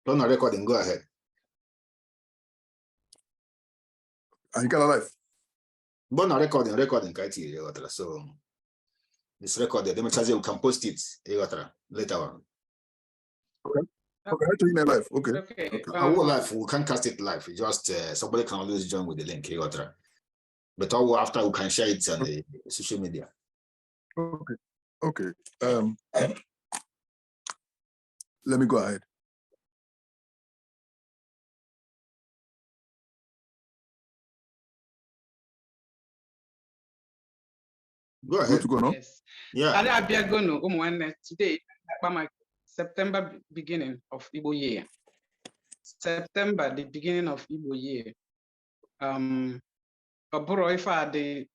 Turn on recording, go ahead. Are you live? But no recording, so it's recorded. Let me tell you, we can post it later on. Okay. Okay, I'm doing it live. Okay. Okay. Our live, we can't cast it live. Just somebody can always join with the link. But after we can share it on the social media. Okay. Okay. Let me go ahead. Go ahead. Good to go, no? Yes. Yeah. Today, September beginning of Igbo year. September, the beginning of Igbo year. Oburo if I the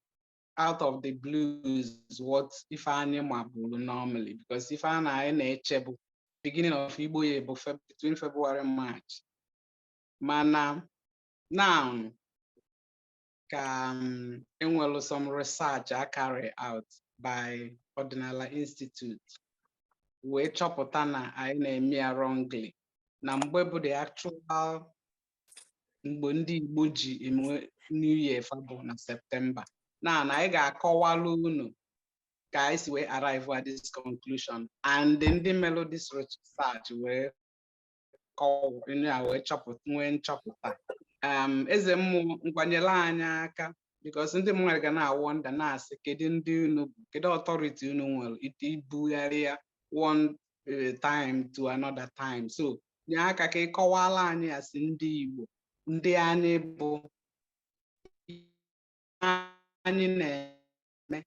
out of the blues, what if I name normally? Because if I na beginning of Igbo year between February and March. Mana now can some research I carry out by Ordinala Institute. We chọpụta na anyị na-eme ya wrongly. Na mgbe bụ the actual mgbe ndị Igbo ji eme New Year bụ na September. Na anyị ga-akọwalụ unu ka anyị si wee arrive at this conclusion. And ndị melụ this research wee chọpụta nwee nchọpụta. Eze mmụọ nkwanyere anyị aka because ndị mmadụ ga na-awọnda na-asị kedu ndị unu bụ kedu authority unu nwere ite ibugharị ya one time to another time. So nye aka ka ịkọwala anyị asị ndị Igbo ndị anyị bụ anyị na-eme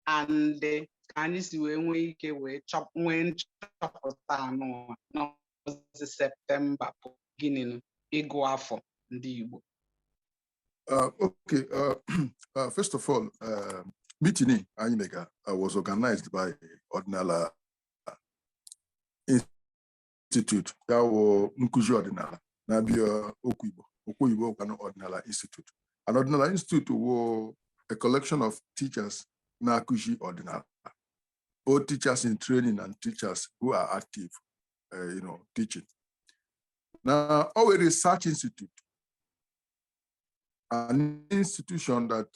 and ka anyị si wee nwee ike wee nwee nchọpụta anụ n'ọzi September beginning ịgụ afọ ndị Igbo. Okay. First of all, meeting Anyimega was organized by Ordinala Institute. That was Nkuji Ordinala. Nabia Okuibo Ordinala Institute. And Ordinala Institute was a collection of teachers Nakuji Ordinala. Both teachers in training and teachers who are active, teaching. Now, our research institute, an institution that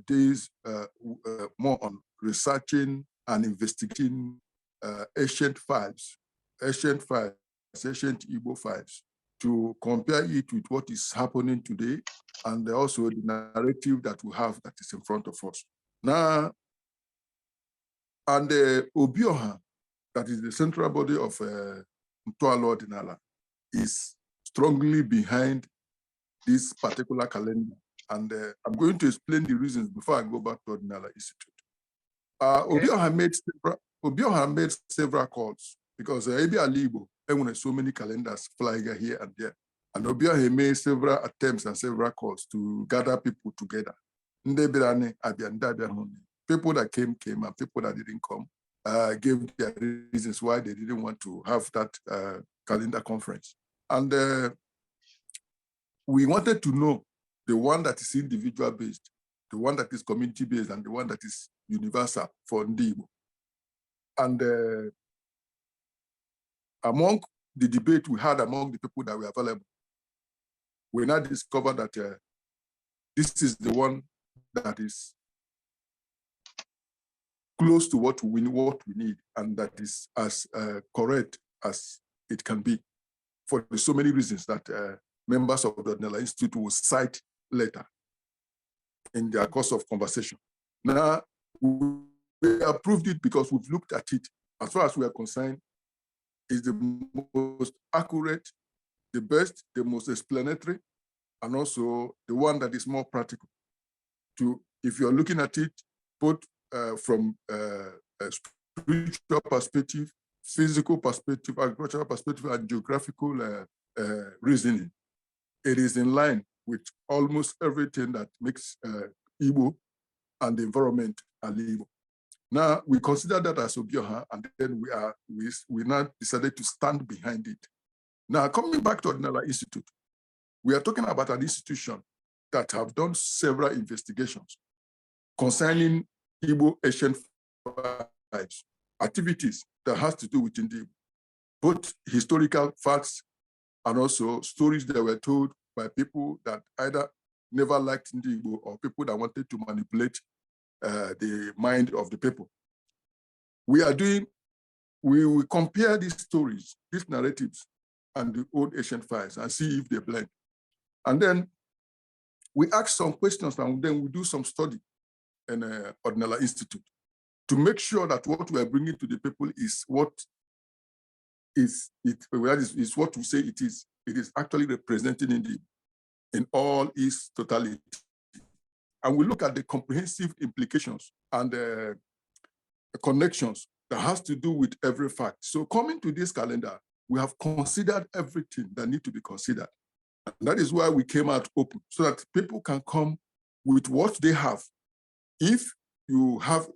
deals more on researching and investigating ancient Igbo files, to compare it with what is happening today, and also the narrative that we have that is in front of us. Now, and the Obioha, that is the central body of Mtualo Ordinala, is strongly behind this particular calendar. And I'm going to explain the reasons before I go back to Ordinala Institute. Obioha made several calls because Ebi Alibo, so many calendars flying here and there. And Obioha made several attempts and several calls to gather people together. People that came, and people that didn't come gave their reasons why they didn't want to have that calendar conference. And we wanted to know the one that is individual based, the one that is community based, and the one that is universal for Ndibo. And among the debate we had among the people that were available, we now discovered that this is the one that is close to what we need, and that is as correct as it can be, for so many reasons that members of the Ordinala Institute will cite later in their course of conversation. Now, we approved it because we've looked at it. As far as we are concerned, is the most accurate, the best, the most explanatory, and also the one that is more practical. If you're looking at it, both from a spiritual perspective, physical perspective, agricultural perspective, and geographical reasoning, it is in line with almost everything that makes Igbo and the environment Igbo. Now, we consider that as Obioha, and then we now decided to stand behind it. Now, coming back to Ordinala Institute, we are talking about an institution that have done several investigations concerning Igbo ancient tribes, activities that has to do with Igbo, both historical facts and also stories that were told by people that either never liked Ndi Igbo or people that wanted to manipulate the mind of the people. We will compare these stories, these narratives, and the old ancient files and see if they blend. And then we ask some questions and then we do some study in Ordinala Institute to make sure that what we are bringing to the people is what is what we say it is. It is actually represented in all its totality. And we look at the comprehensive implications and connections that has to do with every fact. So coming to this calendar, we have considered everything that need to be considered. And that is why we came out open, so that people can come with what they have. If you have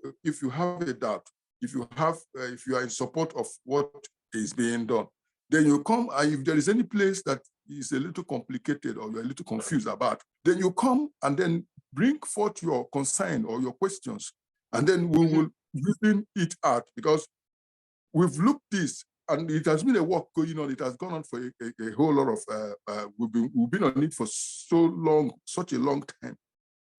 a doubt, if you are in support of what is being done, then you come, and if there is any place that is a little complicated or you're a little confused about, then you come and then bring forth your concern or your questions, and then we will reason it out, because we've looked this, and it has been a work going on. It has gone on for a whole lot of, we've been on it for such a long time,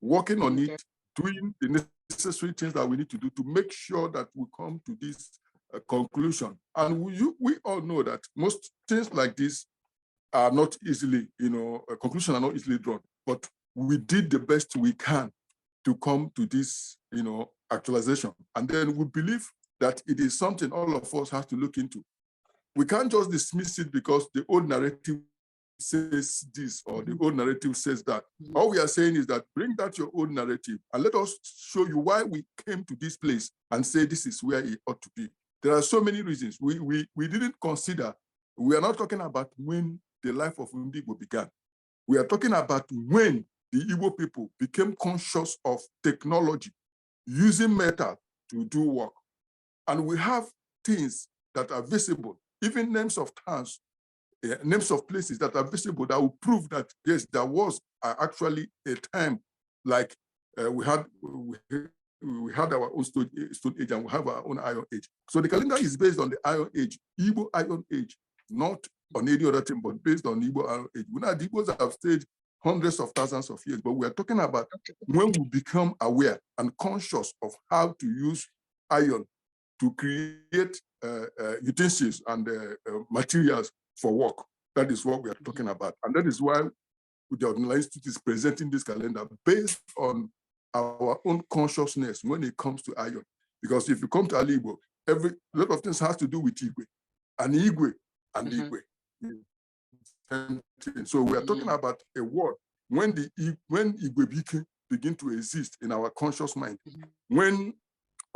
working on it, doing the necessary things that we need to do to make sure that we come to this conclusion. And we all know that most things like this are not easily, conclusions are not easily drawn, but we did the best we can to come to this, actualization. And then we believe that it is something all of us have to look into. We can't just dismiss it because the old narrative says this or the old narrative says that. All we are saying is that bring that your own narrative and let us show you why we came to this place and say this is where it ought to be. There are so many reasons. We didn't consider, we are not talking about when the life of Ndi Igbo began. We are talking about when the Igbo people became conscious of technology, using metal to do work. And we have things that are visible, even names of towns, names of places that are visible that will prove that, yes, there was actually a time like we had our own stone age and we have our own Iron Age. So the calendar is based on the Iron Age, Igbo Iron Age, not on any other thing, but based on Igbo Iron Age. We know the Igbos have stayed hundreds of thousands of years, but we are talking about when we become aware and conscious of how to use iron to create utensils and materials for work. That is what we are talking about. And that is why the Ordinala Institute is presenting this calendar based on our own consciousness when it comes to iron. Because if you come to Ali Igbo, a lot of things has to do with Igwe and Igwe and Igwe. So we are talking about a world when Igwe begin to exist in our conscious mind, when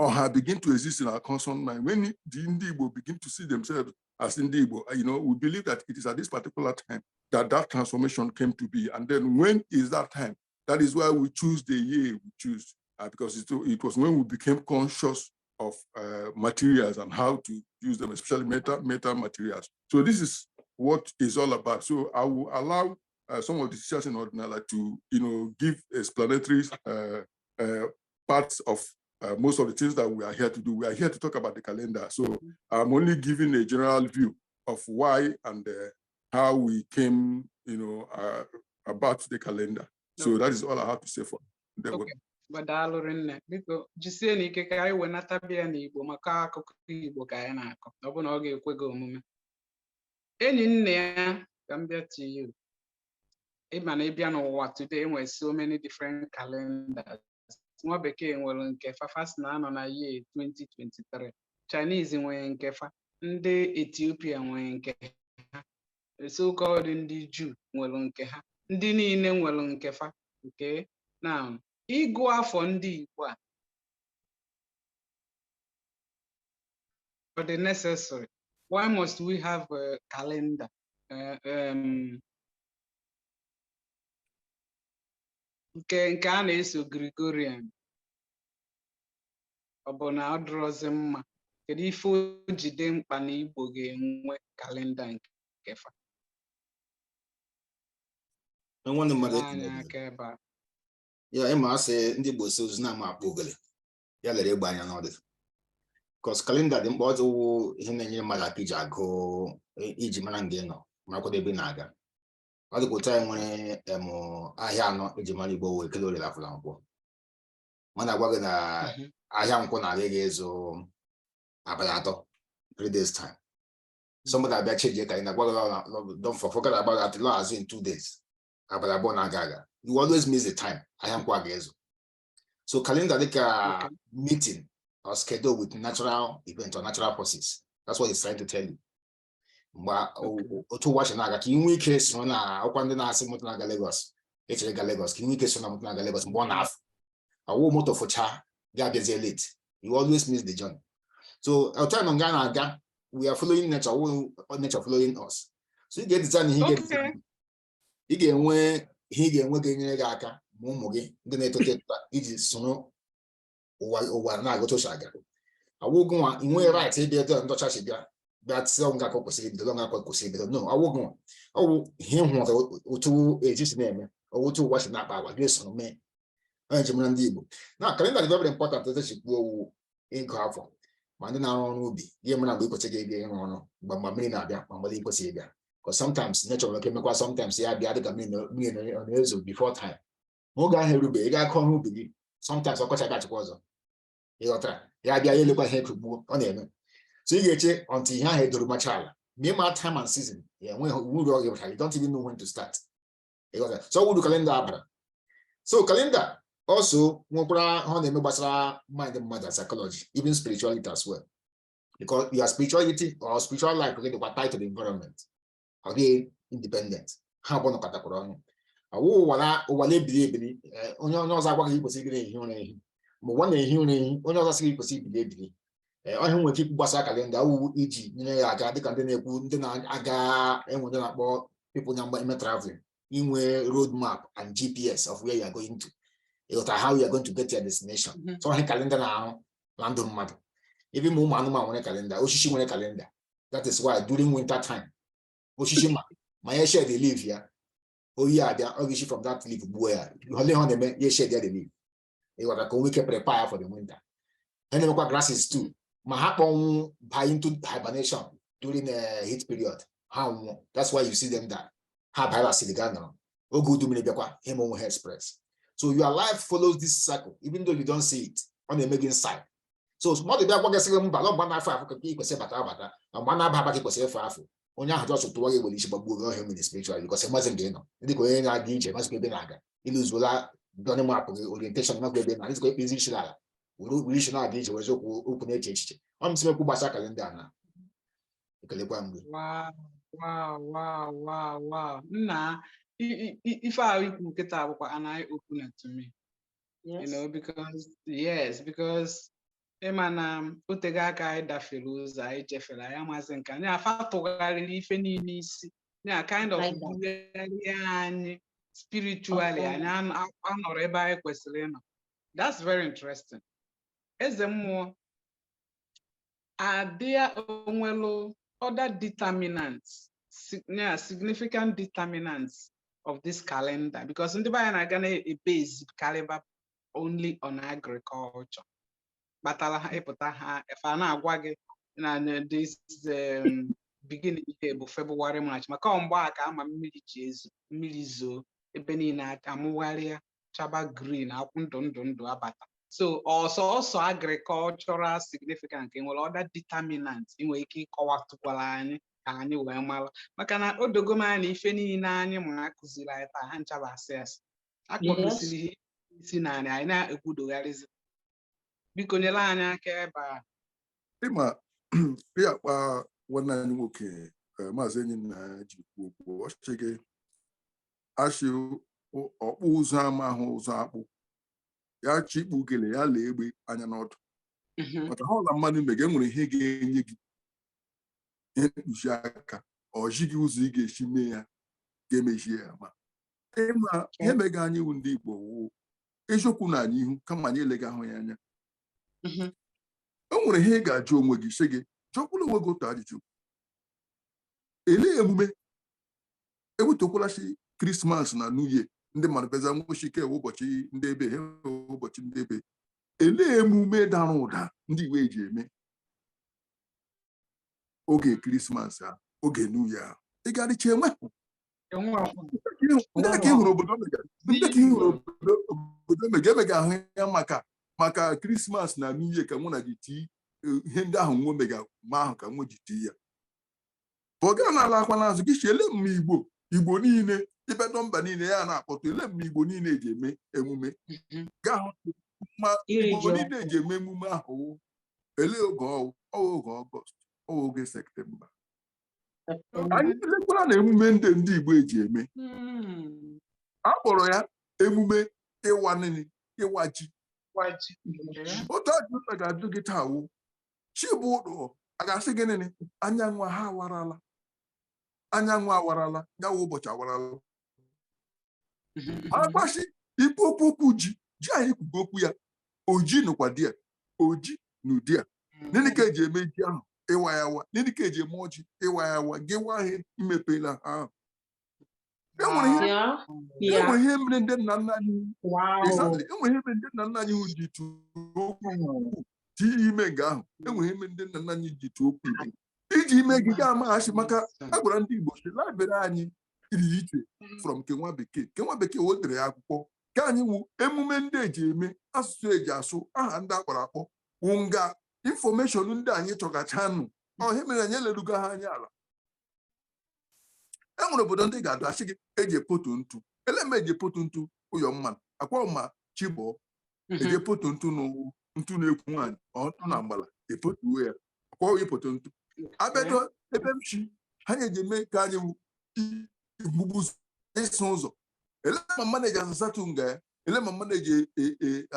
Oha begin to exist in our conscious mind, when the Ndi Igbo begin to see themselves as Ndi Igbo, we believe that it is at this particular time that transformation came to be. And then when is that time? That is why we choose the year we choose, because it was when we became conscious of materials and how to use them, especially metal materials. So this is what it's all about. So I will allow some of the teachers in Ordinala to, give explanatory parts of most of the things that we are here to do. We are here to talk about the calendar. So I'm only giving a general view of why and how we came, about the calendar. So that is all I have to say for the okay. Badalụ rinne biko jisie n'ike ka anyị wenatabịa n'Igbo maka akụkọ Igbo ka anyị na-akọ ọ bụ na ọ ga-ekwe gị omume. Enyi nne ya ka m bịa to you. Ịma na ịbịa n'ụwa today enwere so many different calendars. Nwa bekee nwere nke fafas na-anọ na year 2023. Chinese nwere nke fa, ndị Ethiopia nwere nke ha, so-called ndị Jew nwere nke ha, ndị niile nwere nke fa. Okay, now ịgụ afọ ndị Igbo a for the necessary. Why must we have a calendar? Nke a na-eso Gregorian. Ọ bụ na ọ dịrọzi mma. Kedu ife o ji dị mkpa na Igbo ga-enwe kalenda nke fa? Ya ịma asị ndị Igbo si ozu na-ama akpa ogele ya lere ịgba anya n'ọdị. Because kalenda dị mkpa, ọ dị ihe na-enyere mmadụ aka iji agụ iji mara nga ị nọ makwa ebe na-aga ọ dịka otu anyị nwere ahịa anọ eji mara Igbo wee kele oriri afụla nkwụ mana agwa gị na ahịa nkwụ na-aga ịzụ abalị 3 days time somebody abịa cheji ka ị na-agwa gị don't forget about that law as in 2 days abalị 2 na-aga aga you always miss the time ahịa nkwụ aga ịzụ so calendar dịka meeting or schedule with natural event or natural forces. That's what he's trying to tell you. Otu watch na aga ka inwe ike so na ọkwa ndị na-asị moto na Lagos echere ga Lagos ka inwe ike so na moto na Lagos mgbe ọ na-afụ awụ moto fụcha ga-abịazie late you always miss the journey. So our time on Ghana, we are following nature, nature following us. So you get the time he get when he get getting aka mumogi the net it is so or na go to shaga. I will go on in way right here there not church that some got the longer no I will go oh him want to just name or to watch that power yes on me. Now calendar is very important that she go in cover. Man na-arụ ubi ihe mara mgbe ịkwesịghị ịbịa ịrụ ọrụ mgbe mmiri na-abịa ma mgbe ịkwesịghị ịbịa because sometimes nature nwere emekwa sometimes ya bịa dịka mmiri na-ezo before time oge ahụ erube ị ga-akọ ọrụ ubi gị sometimes ọkọchị abịachikwa ọzọ ịghọtara ya bịa ya elekwa ihe kugbuo ọ na-eme so ị ga-eche until ihe ahụ edoro macha ala ma ịma time and season ya enweghị uru ọ ga-eweta you don't even know when to start ịghọtara so uru kalenda abara so kalenda also, mind and psychology, even spirituality as well. Because your spirituality or spiritual life okay, are tied to the environment. Are they independent? How about the roadmap and GPS of where you are going to. How you are going to get to your destination. So I calendar now, random matter. Even more man calendar, Oshishi one calendar. That is why during winter time, Oshishima, my share they live here. Oh yeah, they are obviously from that leave where you only on the share there they live. They were like we can prepare for the winter. And then grasses too. My happen by into hibernation during the heat period. How that's why you see them that have the Ghana. Oh good to me him hair express. So your life follows this cycle, even though you don't see it on the making side. So small the back say balon bana fa ka ki kwese bata and bana ba ki kwese fa afo. Onya ha just to worry with this babu him in the spiritual because he mustn't be no. Ndi ko yen adi je mas be na aga. Ilus wala don't map orientation na go be na. This go easy shila. We should not adi je we so open echiche. Am se ku gbasa calendar na. Wow. Nah. If I get up and I open it to me, yes. You know, because Emana Utega guy da Filuza, I Jeffela, I was in Kanya, Fatogari, if any niece, kind of spiritually, and I'm Rebbe Questlena. That's very interesting. As the more are there other determinants, significant determinants of this calendar, because in the Bible are gonna base caliber only on agriculture. But if I now this beginning of February, March, my come back, I'm a milizo, ebenina, amuaria, chaba green, don't abata. So also agricultural significant in all other determinants in wiki kowak anyị wee mara maka na odogoma na ife niile anyị ma akụziri anyị taa ha nchaba access akpọdosiri ihe isi na anyị na-ekwudogharịzi biko nyere anyị aka ebe a ịma ya kpa nwanne anyị nwoke maazị enyi na jikwu okwu ọchịgị achị ọkpụ ụzọ ama ahụ ụzọ akpụ ya chi ikpu ugele ya lee egbe anya n'ọdụ maka ha ụlọ mmadụ mgbe enwere ihe ga-enye gị mkpuchi aka ọjị gị ụzọ ị ga-esi mee ya ga-emejie ya ma ịma ihe mega anyị iwu ndị Igbo wụ eziokwu na anyị ihu kama anyị elega ahụ ya anya o nwere ihe ị ga-ajụ onwe gị sị gị jụọkwala onwe gị otu ajụjụ elee emume ewutekwalachi Krismas na New Year ndị mmadụ beza nwụchike ụbọchị ndị ebe ụbọchị ndị ebe elee emume dara ụda ndị Igbo eji eme oge Krismas a oge New Year ị ị ga adịcha enwe ndị ka ị hụrụ obodo mega emega ahụ ya maka Krismas na New Year ka mụ na ji tii ihe ndị ahụ nwe mega ma ahụ ka nwe ji tii ya bụ ọ gaa n'ala akwa n'azụ gị chiele mma Igbo niile ibedo mba niile ya na-akpọtụ ele mma Igbo niile eji eme emume gaa hụ ma Igbo niile eji eme emume ahụ ele oge oge Ọgọst oge Septemba anyị lekwara na emume ndị Igbo eji eme a kpọrọ ya emume ịwa ji otu ajụ ụlọ ga-ajụ gị taa wụ chi bụ ụdụ a ga-asị gị nịnị anyanwụ ha awarala ya wụ ụbọchị awarala akpachi ikwu okwu ji anyị kwugo okwu ya oji nụkwa di ya oji na ụdị a nịnị ka eji eme ji ahụ ịwa ya wa nịnị ka eji eme ọjị ịwa ya wa gị wa ihe imepela ahụ enwere ihe mere ndị nna nna anyị enwere ihe mere ndị nna nna anyị ji tụọ okwu ti ime nga ahụ enwere ihe mere ndị nna nna anyị ji tụọ okwu iji ime gị ga-amaghachi maka a gwara ndị Igbo si labere anyị iri iche from kenwa bekee wetere ya akwụkwọ ka anyị wu emume ndị eji eme asụsụ eji asụ aha ndị akpọrọ akpọ wụ nga infọmeshọn ndị anyị chọgachanụ ọhe mere anyị elerugo ha anya ala e nwere obodo ndị ga-adụ asị gị eji epoto ntu eleme eji epoto ntu ụyọ mmanụ akwa ma chibọ eji epoto ntu ntu na-ekwu nwaanyị ọtụ na mgbala epotuo ya akwa epoto ntu abedo ebe m chi ha na-eji eme ka anyị gbugbu ịsụ ụzọ ele ma mmadụ eji asatụ nga ya ele ma mmadụ eji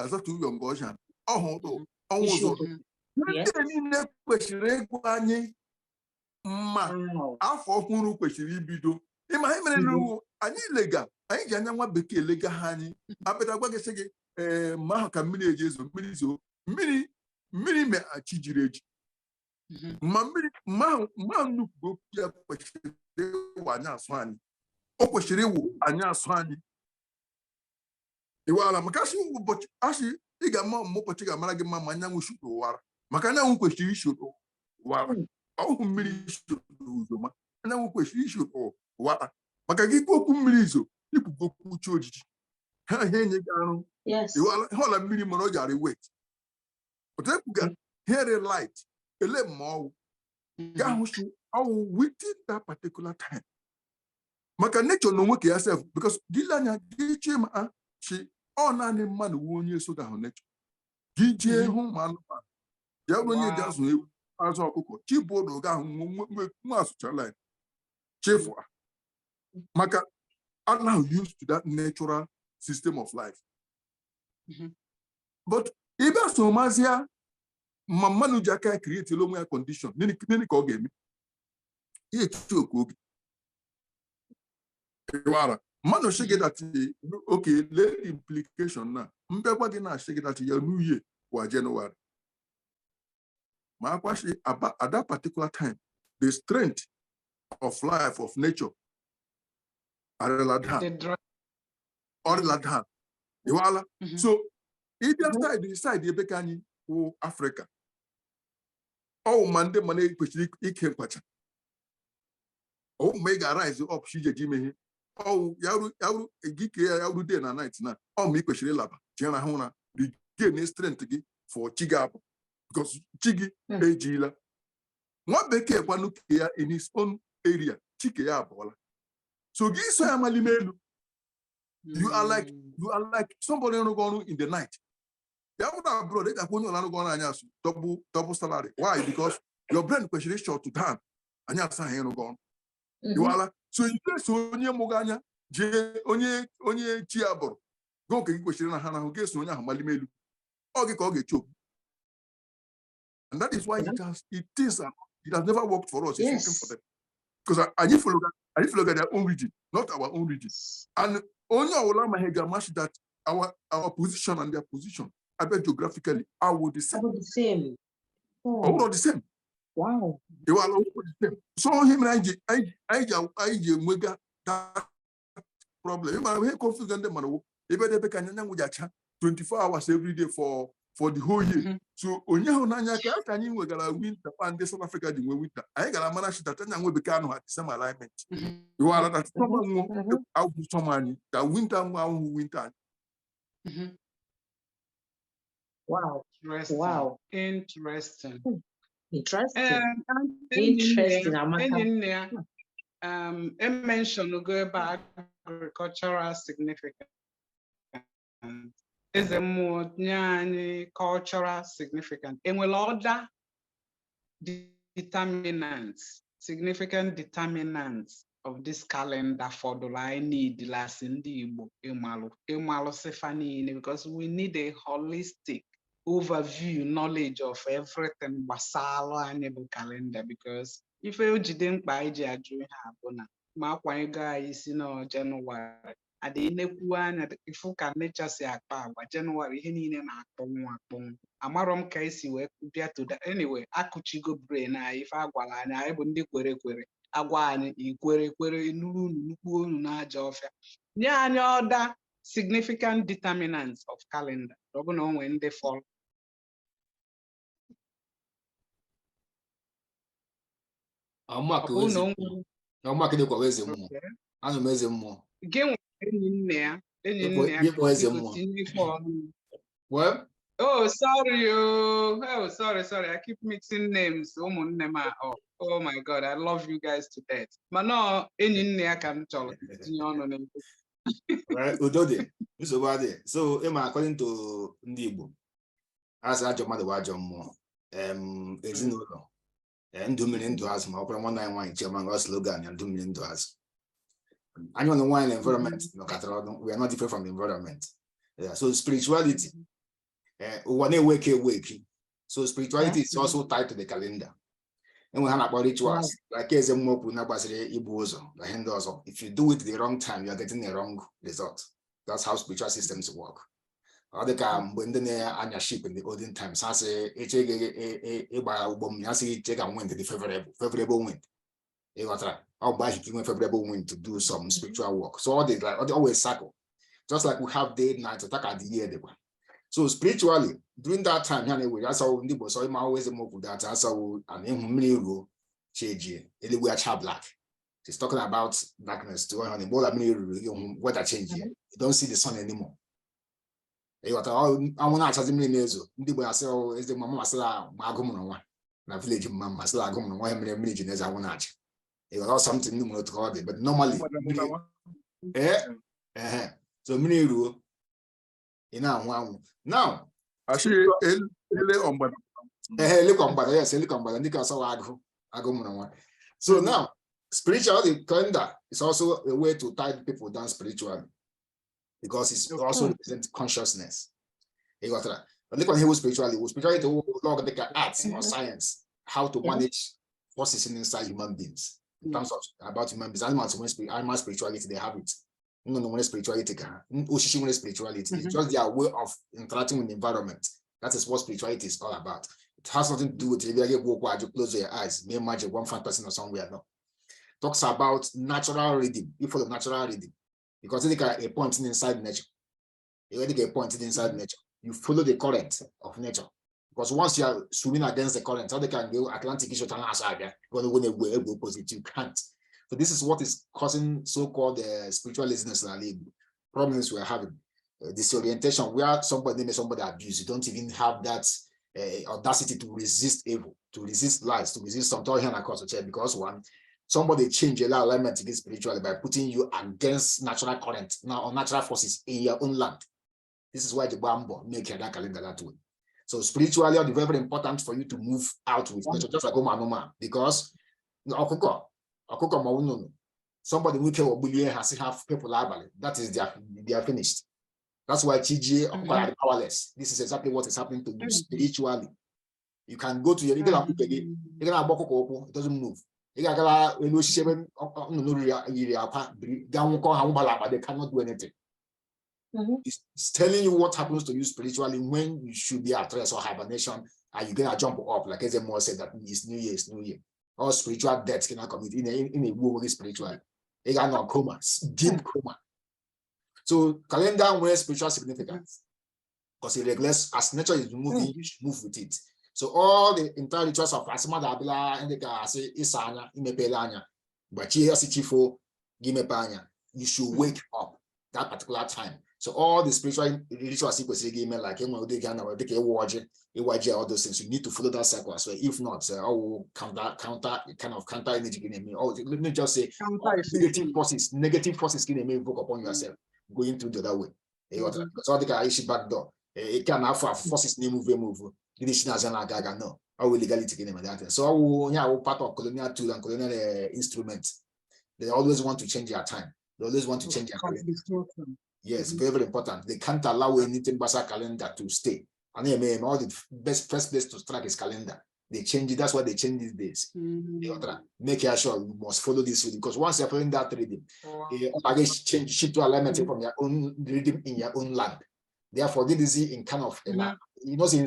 azatụ ụyọ nga ọcha ọnwụ ụzọ ndị niile kwesịrị ịgwa anyị mma afọ ọhụrụ kwesịrị ibido ịma anyị mere n'ugwu anyị anyị ji anya nwa bekee lega ha anyị abịa gwa gị sị gị ma ahụ ka mmiri eji ezo mmiri zoo mmiri meachi jiri eji ma mmiri mma nnukwu okwu ya kwesịrị ịwụ anyị asụ anyị o kwesịrị ịwụ anyị asụ anyị iwala maka asị ị ga-ama ọmụmụ ụbọchị ga-amara gị mma ma anyanwụ shuru ụwara maka anyanwụ kwesịrị ishuru ụwara ọhụ mmiri ishuru uzoma anyanwụ kwesịrị ishuru ụwara maka gị okwu mmiri izo ikwugo okwu uche ojiji ha ihe enye gị arụ iwala ọla mmiri mana ọ jara wet otu ekwuga here light ele ma ọwụ ga ahụchi ọwụ within that particular time maka nature na onwe ka ya sef because gile anya gị chie ma chi ọ naanị mmadụ nwe onye so ga ahụ nature gị jee hụ ma anụmanụ ya bụrụ onye ji azụ ewu azụ ọkụkọ chibụdụ ga ahụ nwa asụchala ya chefu maka are now used to that natural system of life but ebe asomazia ma mmanụ ji aka ya create onwe ya condition nini ka ọ ga-eme ihe echiche oke oge ịwara mmanụ shigedati oke lee implication na mbịakwa gị na shigedati ya n'uhie kwa January ma akwashi at that particular time the strength of life of nature arịla down ịwala so ịbịa side ebe ka anyị wụ Afrịka ọwụ ma ndị mana kwesịrị ike nkwacha ọwụ ma ị ga-arise up shijeji ime ihe ọwụ yarụ gị ke ya yarụ day na night na ọ ma ị kwesịrị ịlaba jere ahụ na regain strength gị for chi gị abụ because chi gị ejila nwa bekee kwanụ ke ya in his own area chike ya abụọla so gị so ya malime elu you are like somebody rụgo ọrụ in the night ya bụrụ abroad ị ga-akwa onye ọla rụgo ọrụ anya asụ double salary why because your brain kwesịrị short down anya asa ha ịrụgo ọrụ iwala so so onye mụgo anya jee onye chi ya bụrụ go nke gị kwesịrị na ha nahụ ga-eso onye ahụ malime elu ọ gị ka ọ ga-eche okwu and that is why it has never worked for us. It's working for them because anyị follow their own region, not our own region. And only our match that our position and their position, I bet geographically, are the same. All the same. Wow. They were all the same. So him and I mega that problem. You might confused them. If they can 24 hours every day for for the whole year. So onyaho nanya ka anyị nwegara winter and South Africa dị nwe winter. Anyị gara mana shita tanya nwe bekee anụ ha December alignment. You are that summer nwe out summer anyị ka winter nwe ahụ winter. Wow. Interesting. Wow. Interesting. Interesting. Interesting. I mentioned go about agricultural significance. Is a more cultural significance. And will other determinants, significant determinants of this calendar for the line need last in the Sefani, because we need a holistic overview knowledge of everything basal and calendar, because if you didn't buy January, Mark one guy is January. At the Nepua, if you can nature say a power, January, he in a Amarom case, you be to that anyway. I could go brain. If I go and I wouldn't query. Agwan, query, na jofia. Yeah, and other significant determinants of calendar. Don't know when they fall. I'm not going to Again, well, oh, sorry. Oh, sorry. I keep mixing names. Oh my God, I love you guys to death. But no, I can talk. Right, Udode. So, according to Ndibo, as I jump the water more, Ezinolo, and 2 million to us, my 191 Chairman slogan, and 2 million to us. And on the wine environment, we are not different from the environment. Yeah, so spirituality, one wake. So spirituality is also tied to the calendar. And we have about rituals, like if you do it the wrong time, you are getting the wrong result. That's how spiritual systems work. Other time when the sheep in the olden times, I say take and win the favorable wind. I'll buy a favorable wind to do some spiritual work. So all they always cycle. Just like we have day, night, attack at the year. So spiritually, during that time, that's how we always move with that. That's how an change. We are black. She's talking about darkness to weather change. You don't see the sun anymore. I want to ask you, is the mama na village mama it was something new to call it, but normally so many rule now actually so now spirituality calendar is also a way to tie people down spiritually because it's also represents consciousness. But look at him spirituality to look at arts or science, how to manage forces inside human beings. In terms of about human beings, animal spirituality, they have it. No spirituality. Spirituality. It's just their way of interacting with the environment. That is what spirituality is all about. It has nothing to do with if you close your eyes, may imagine one fine person or somewhere. No. Talks about natural reading. You follow natural reading. Because they get a point inside nature. You already get a point inside nature. You follow the current of nature. Because once you are swimming against the current, how they can go Atlantic issue to go opposite, you can't. So this is what is causing so-called spiritual laziness. Problems we're having. Disorientation, where somebody abuse. You don't even have that audacity to resist evil, to resist lies, to resist something here across the chair. Because one, somebody change your alignment to get spiritually by putting you against natural current now or natural forces in your own land. This is why the Bambo make that calendar that way. So spiritually, it's very important for you to move out with nature, just like Mama, because somebody who has have people liable. That is they are finished. That's why TGA are powerless. This is exactly what is happening to you spiritually. You can go to your it doesn't move. They cannot do anything. It's telling you what happens to you spiritually when you should be at rest or hibernation, and you're gonna jump up, like as more said that it's New Year. All spiritual deaths cannot commit in a world spiritual. They got no coma, deep coma. So calendar wears spiritual significance. because it regulates as nature is moving, you should move with it. So all the entire rituals of Asima Dabla and the say Isanya, Imepelanya, but Chifo, Gimepanya, you should wake up that particular time. So all the spiritual rituals like all those things, you need to follow that cycle as well. If not, I will counter energy in me. Or let me just say negative forces can invoke upon yourself going through the other way. Because all the issue back door. It can have forces move. No. I will legality that. So yeah, part of colonial tool and colonial instruments. They always want to change their time. They always want to change their calendar. Yes, very, very important. They can't allow anything but a calendar to stay. And all the first place to strike is calendar. They change it. That's why they change these days. Make sure you must follow this rhythm, because once you're following that rhythm, change shift to alignment from your own rhythm in your own land. Therefore, this is in kind of in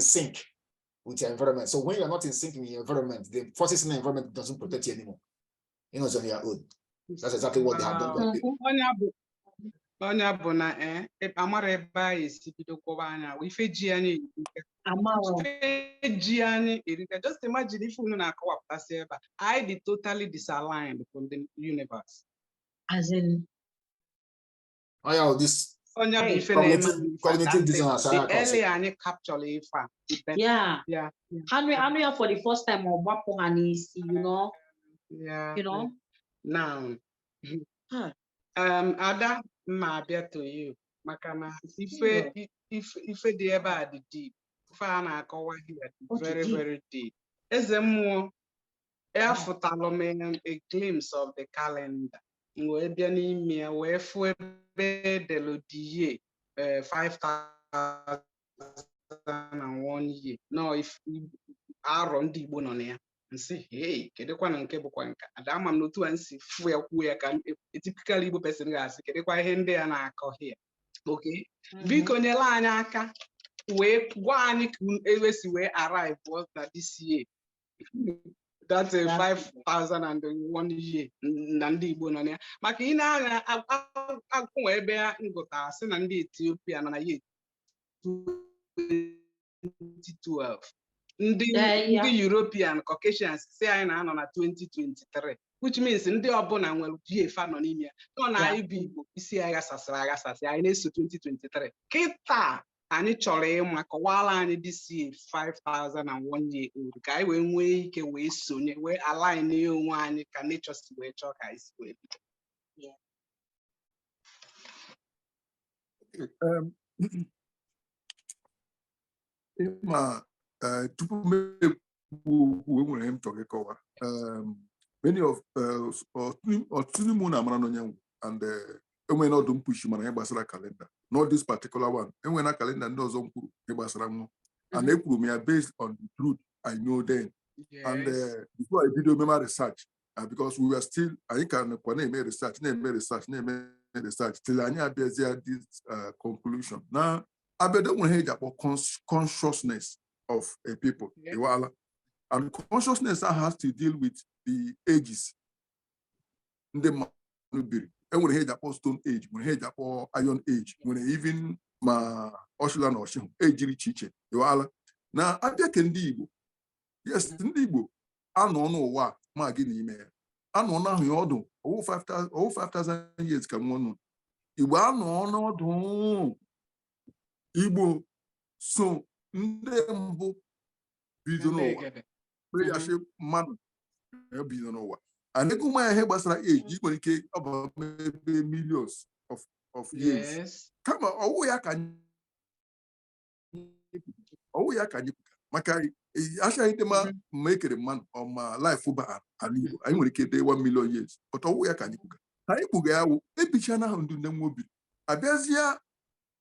sync with your environment. So when you're not in sync in your environment, the forces in the environment doesn't protect you anymore. It's on your own. That's exactly what they have done. Onye bụ na amara ebe anyị esi bido kwụba anya ife ji anyị erika. Just imagine if unu na-akọwapụtasị ebe I be totally disaligned from the universe. As in, this onye bụ ife cognitive dissonance. The earlier anyị capture ife a. yeah. Anu for the first time or gbapụ ha n'isi, Yeah. Now. Ada ma abịa to you maka na ife dị ebe a dị deep. Ife a na-akọwa here very very deep. Eze mmụọ afụtalụ m a glimpse of the calendar. Wee bịa n'ime ya wee fụ ebe delodie 5,001 year. No, if arọ ndị Igbo nọ na ya. Nsi, hey, kedekwa na nke bụkwa nka. Ada ama m n'otu a nsi fụ ya kwuo ya ka typical Igbo person ga-asị kedekwa ihe ndị a na-akọ here. Okay. Biko nyere anyị aka wee gwa anyị ka ewesi wee arrive na this year. That's a 5,001 year na ndị Igbo nọ na ya. Maka ị na-anya akwụnwe ebe ya ngụta sị na ndị Ethiopia nọ na year 2012. Ndị European Caucasians say anyị na-anọ na 2023, which means ndị ọbụla nwere GFA nọ n'ime ya. Nọ na anyị bụ Igbo isi aghasasị anyị na-eso 2023. Kịta anyị chọrọ ịma kọwara anyị this year 5,001 year old ka anyị wee nwee ike wee sonye wee align onwe anyị ka nature si wee chọọ ka anyị si wee bido. Many of ọtụtụ na amara n'onye and enwe na ọdụ mpushi mana gbasara calendar, not this particular one. Enwe na calendar ndị ọzọ mkwuru gbasara mmụọ, and ekwuru m ya based on the truth I know then. And before I did my research, because we were still, I can name research till I abịazie this conclusion. Now, I better about consciousness of a people. And consciousness has to deal with the ages. The and when head about stone age, when head about iron age, when even ma Oshilan or age chiche. Now, I can Igbo. Yes, Igbo. I don't know what my guinea email. I don't know how you 5,000 years come on. Igbo, I don't know. Igbo, so ndembo bidonowa. Prayer man bidonowa. And they come here basara age. You can get about maybe millions of years. Yes. Come on, oh ya can Makari. Actually, they make a man on my life for bar. I will get 1 million years. But oh ya can you? I will get a pichana and do them will be. Abezia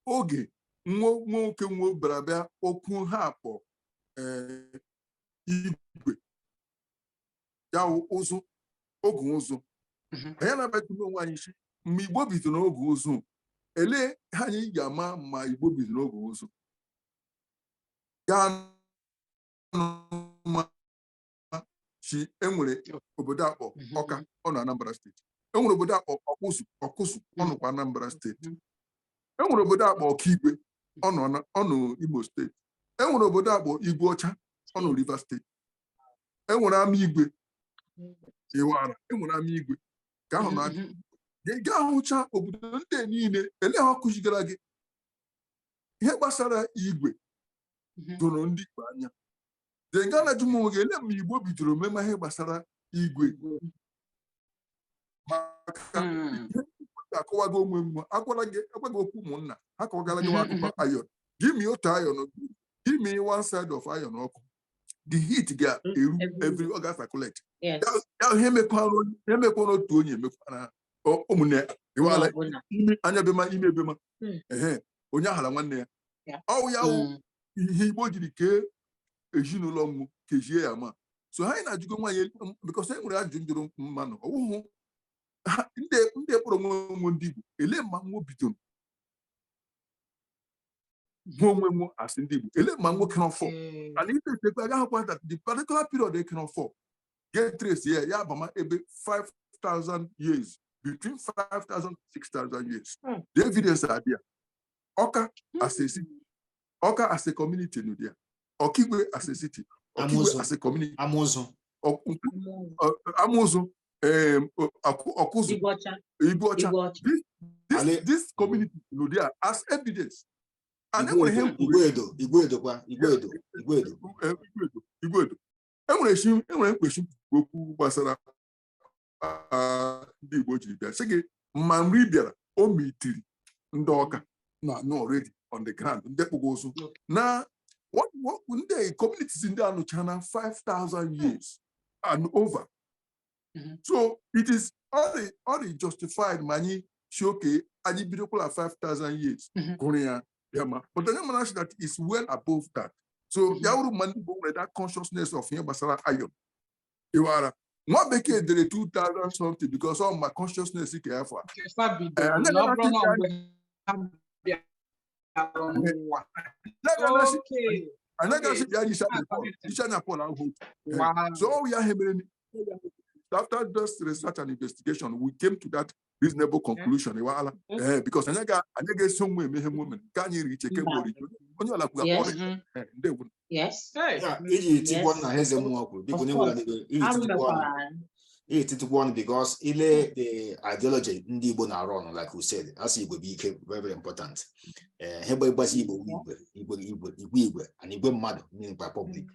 oge. Nwoke nwo brabịa okwu ha akpọ igwe ya ụzụ oge ụzụ anyị na-abịa onwe anyị isi mgbe Igbo bidoro n'oge ụzụ ele anyị ga-ama ma Igbo bidoro n'oge ụzụ ya chi enwere obodo akpọ Ọka ọ na Anambra steeti, enwere obodo akpọ Ọkụzụ ọ nọkwa Anambra steeti, enwere obodo akpọ Ọkigwe ọnụ Imo steeti. Enwere obodo akpọ Igwe Ọcha ọnụ Rivers steeti. Enwere ama igwe Iwara, enwere ama igwe ka ahụ na ga ahụcha obodo ndị niile ele ha kụzigara gị ihe gbasara igwe doro ndị Igbo anya. Degana jụmụ gị ele ma Igbo bidoro mema ihe gbasara igwe maka akọwago onwe m agwaghị okwu ụmụnna ha kọwagara gị akụkọ iron. Give me otu iron, give me one side of iron ọkụ. The heat ga-eru every August circulate. Ya ihe mekwana otu onye emekwana ụmụnne Iwala anya bema ime bema onye ahara nwanne ya ọwụ ya wụ ihe Igbo jiri kee ezinụlọ mmụ kejie ya ma. So ha na-ajụgo nwaanyị because e nwere ajụ njụrụ mmanụ ọwụhụ ndị kpọrọ nwe ndị Igbo ele ma nwo bidoro onwe asị ndị Igbo ele ma nwoke n'ọfọ and if they take agaghị that the particular period they cannot fall get trace here ya bama ebe 5,000 years between 5,000 and 6,000 years. The evidence are there. Oka as a city, Oka as a community no there. Okigwe as a city, Okigwe as a community. Amozo, Okuzu, Igbocha. This community no there as evidence. And then Igwedo. Enwere question okwu gbasara ndị Igbo jiri bịa sị gị ma nri bịara o mitiri ndị Ọka na already on the ground ndị kpụgo ozu na ndị communities ndị anụcha na 5,000 years and over. So it is already justified ma anyị si oke anyị bidokwala 5,000 years gụrụ ya bịa ma but then man that is well above that. So ya wuru ma ndị Igbo nwere that consciousness of ihe gbasara iron. Iwara nwa bekee dere 2,000 something because all my consciousness ka ya fa so we are after this research and investigation we came to that reasonable conclusion because somewhere women can you reach a yes. One because the ideology ndị Igbo na-arụ like we said as Igbo be very important. Igbo and Igbo mmadụ meaning by public.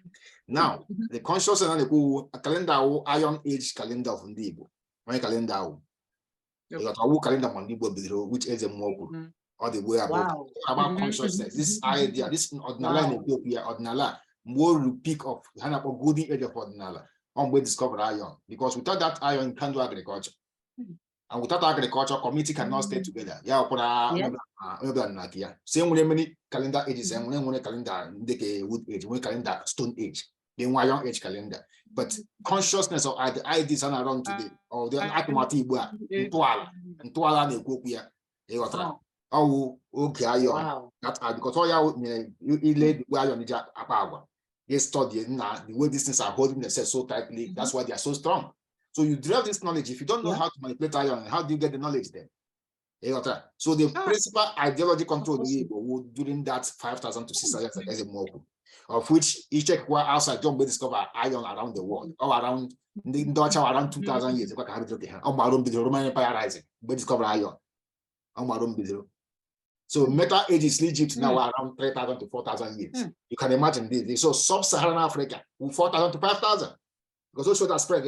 Now the conscious and the calendar Iron Age calendar of ndị Igbo. My calendar calendar on Igbo bidoro which is all the way about consciousness. This idea, this ordinary Ethiopia, ordinary more peak of Hanapo golden age of ordinary. We discover iron because without that iron you can't do agriculture, and without agriculture community cannot stay together. Same with many calendar ages and when calendar wood age, when calendar stone age, then iron age calendar. But consciousness of the ideas are around today or the automatic because all they study the way these things are holding themselves so tightly. That's why they are so strong. So you derive this knowledge. If you don't know how to manipulate iron, how do you get the knowledge then? So the principal ideology control during that 5,000 to 6,000 years of which each outside don't discover iron around the world, all around the Dutch around 2,000 years. The Roman Empire rising, but discover iron. So Metal Age is Egypt now around 3,000 to 4,000 years. You can imagine this. So sub-Saharan Africa, 4,000 to 5,000. Because also that spread,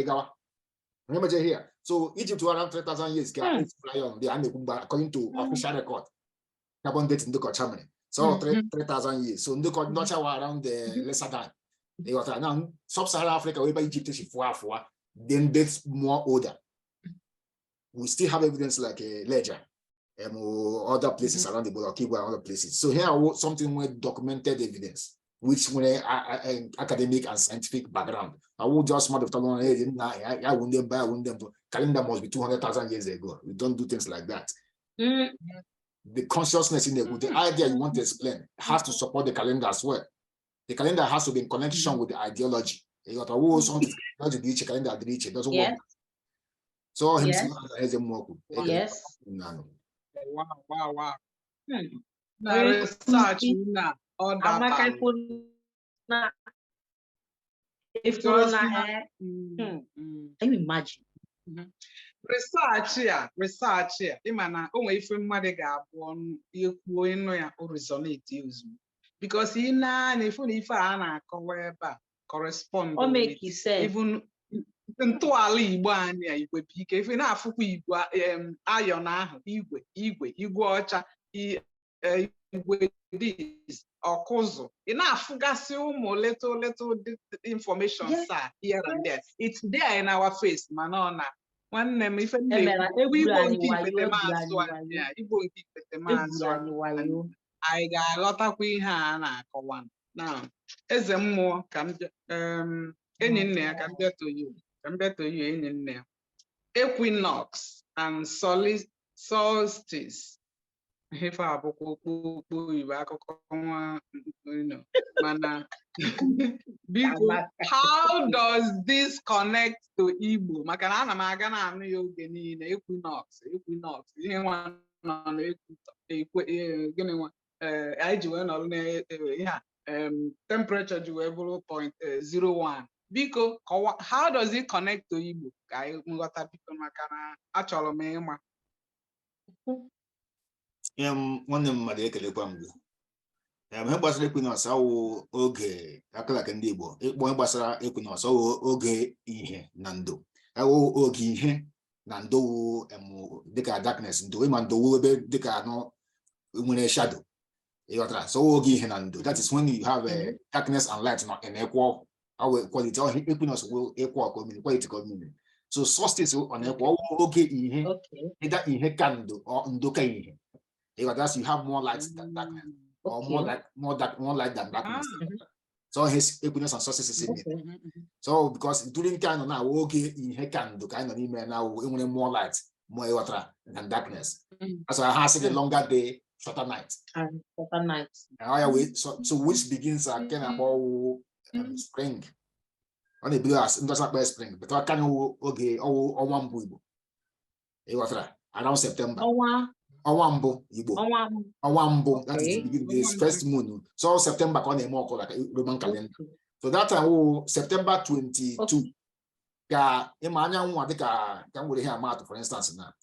remember here. So Egypt to around 3,000 years, according to official record. Carbon dating the Germany. So 3,000 years. So not around the lesser than. Now sub-Saharan Africa, where by Egypt is 4, then dates more older. We still have evidence like a ledger. Other places around the world, and other places. So here something with documented evidence, which when academic and scientific background. I will just calendar must be 200,000 years ago. We don't do things like that. The consciousness in the idea you want to explain has to support the calendar as well. The calendar has to be in connection with the ideology. You got a something calendar it doesn't work. So Yes. Wow. na research na ọ Amaka dabara. ifuru na can you imagine? Research ya ịma na o nwere ife mmadụ ga-abụ ọnụ ekwuo ịnụ ya o resonate ozugbo because ị na-anya ifu na ife a na-akọwa ebe a correspond O make sense. even ntọala Igbo anyị a igwe bụ ike ife na-afụkwa Igbo ayọn ahụ igwe ọcha igwe dis ọkụzụ ị na-afụgasị ụmụ little information sa here and there it's there in our face mana ọ na nwanne m ife Igbo nke ikpetemaazụ Igbo nke ikpetemaazụ anyị ga-aghọtakwa ihe a na-akọwa na eze mmụọ ka enyi nne ya ka m bịa toyo enyi nne ya equinox and solstice ife abụkwa okpukpo Igbo akụkọ nwa mana biko how does this connect to Igbo maka na ana m aga na-anụ ya oge niile equinox ihe nwa nọ na gịnị nwa anyị ji wee nọrọ ihe a temperature ji wee bụrụ 0.01 biko how does it connect to Igbo ka anyị nghọta biko maka na achọrọ m ịma nwanne m mmadụ ekelekwa m gị ihe gbasara equinox awụ oge akalaka ndị Igbo ịkpọ ihe gbasara equinox awụ oge ihe na ndo awụ oge ihe na ndo dịka darkness ndo ịma ndo wu ebe dịka anọ nwere shadow ịghọtara so oge ihe na ndo that is when you have darkness and light in equal quality equinox will equal quality community so solstice on equal oge ihe ịda ihe ka ndo ka ihe that's you have more light than darkness or more light than darkness so his equinox and solstice is in it so because during kind now oge ihe ka ndo ka ino n'ime now enwere more light more than darkness that's why I have the longer day shorter night so which begins kind of spring on the blue as industrial spring but I can oge ọnwa mbụ Igbo around September ọnwa mbụ Igbo ọnwa mbụ that is the first moon so September ka ọ na-eme ọkụ like Roman calendar so that time September 22 ka ịma anyanwụ dịka ka m were ihe amatụ for instance na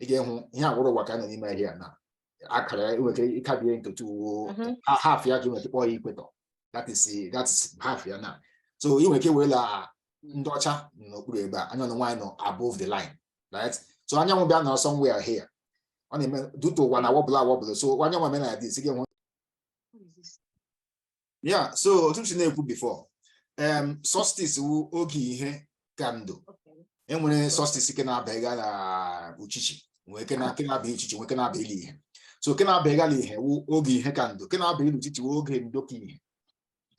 ị ga-ehụ ihe agwụrụ ụwa ka nọ n'ime ihe na akara nwere ịkabie nketu half ya ka nwere kpọọ ya equator that is half ya na so ị nwere ike werela ndị ọcha n'okpuru ebe a anya nwaanyị nọ above the line right so anyanwụ bịa nọ somewhere here ọ na-eme due to ụwa na wọbụla so anyanwụ eme na this ga-enwe yeah so otu si na-ekwu before solstice wu oge ihe ka ndo enwere solstice ke na-abịa na uchichi nwee ke na-abịa uchichi nwee ke na-abịa ili ihe so ke na-abịa ihe wu oge ihe ka ndo ke na-abịa ili uchichi wu oge ndo ka ihe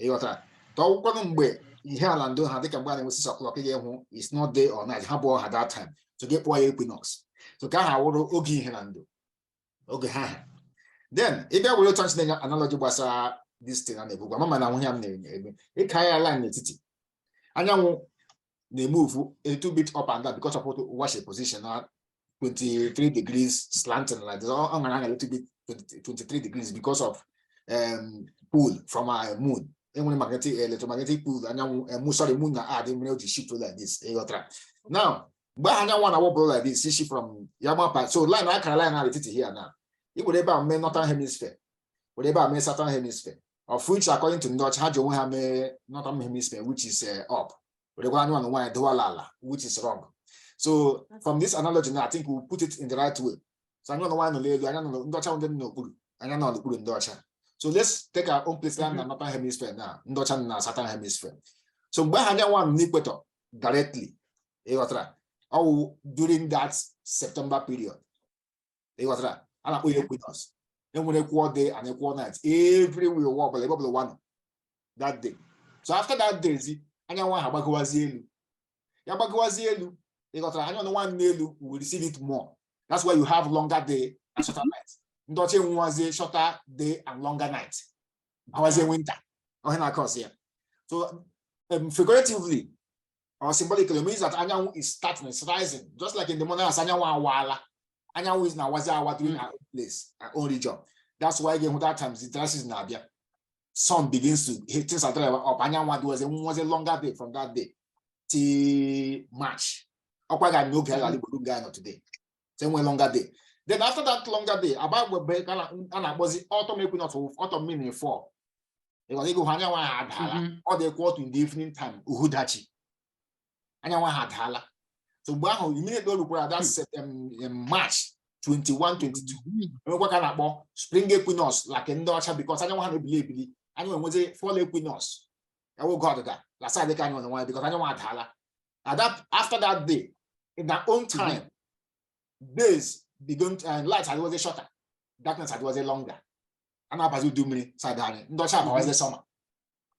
ịghọtara tọwụkwanụ mgbe ihe ala ndo ha dịka mgbe a na-enwe 6 o'clock ị ga-ehụ it's not day or night ha bụ ha that time so ga kpọọ ya equinox so ka ha wụrụ oge ihe na ndo oge ha then ị bịa were otu nchi na analogy gbasara this thing a na-ebugwa mama na nwunye m na-eme ịka ya line n'etiti anyanwụ na-emove a little bit up and down because of wash position na 23 degrees slanting like this ọ ngara a little bit 23 degrees because of pull from our moon enwere electromagnetic pull anyanwụ moon na add mere o ji shift like this now mgbe anyanwụ na-awọbụrụ like this shift from yamapa so line akara line na etiti here na i were ebe a mee northern hemisphere were ebe a mee southern hemisphere of which according to ndị ọcha ha ji onwe ha mee northern hemisphere which is up were gwa anyanwụ nwaanyị dowala ala which is wrong so from this analogy now I think we put it in the right way so anyanwụ nwaanyị nọ n'elu anya nọ ndị ọcha ndị n'okpuru anya nọ n'okpuru ndị ọcha so let's take our own place land na northern hemisphere now ndị ọcha na southern hemisphere so mgbe anyanwụ nọ n'equator directly ịghọtara or during that September period. They was that. And I equinox. Then when equal day and equal night, every we walk one that day. So after that day, anyone have Baguazielu. Yabaguazielu, they got one nelu will receive it more. That's why you have longer day and shorter night. Ndoche was a shorter day and longer night. I was a winter. So figuratively, or symbolically means that anyanwụ is starting, it's rising, just like in the morning as anyanwụ awala. Anyanwụ is now was our doing our own place, our own region. That's why again, that times the dry season now, sun begins to hit things are up. And was a longer day from that day till March. Today. Same way longer day. Then after that longer day, about what break and was the autumn equinox of autumn meaning fall. It was ego hanya one had hala or they quote in the evening time uhudachi. Hanya one had hala. So wow, immediately look at that March 21, 22. What kind of spring equinox like in Dutch because I don't want to believe anyone was a fall equinox. I will go to that. Last side they can't on the one because I don't want hala. And that after that day, in their own time, days began and light had was a shorter, darkness had was a longer. And I was do many side Dutch was the summer.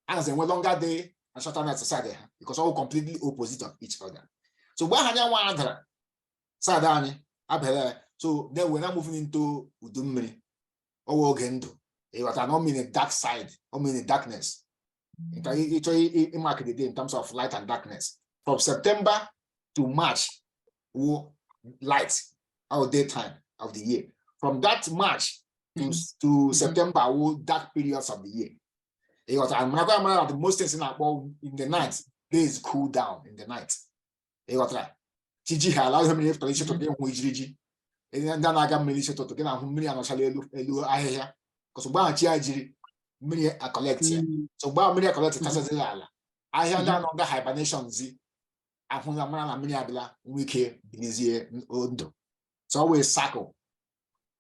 And as a longer day and shorter nights side because all completely opposite of each other. So when I want to side so then we're now moving into Udumri or Gendo. It was not mean a dark side, or mean a darkness. It marked the day in terms of light and darkness. From September to March, light our daytime of the year. From that March to September, dark periods of the year. It was the most things in the night, days cool down in the night. It was like TG allows him to be with and then I got militia to get out many because many are collecting. So by many are collecting I hear down on the hibernation Z. I found a man many abla wiki busy ondo. So always cycle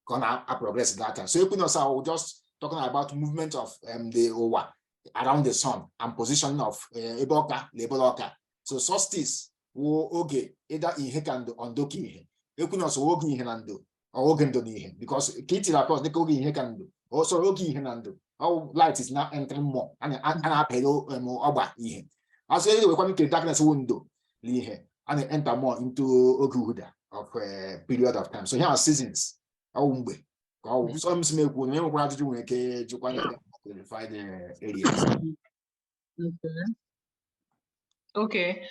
gonna progress that time. So you know, so I was just talking about movement of the over around the sun and position of Eboka, Leboloka. So solstice will okay either in Hekando on Doki. Equinox working in Henando or Ogendo because Kitty across the Kogi in Hekando, also Rogi in Henando. Our light is now entering more and I pay more oba in. As we're coming to darkness window, and enter more into Oguda of a period of time. So here are seasons. Some make when we want to do a find the areas. Okay.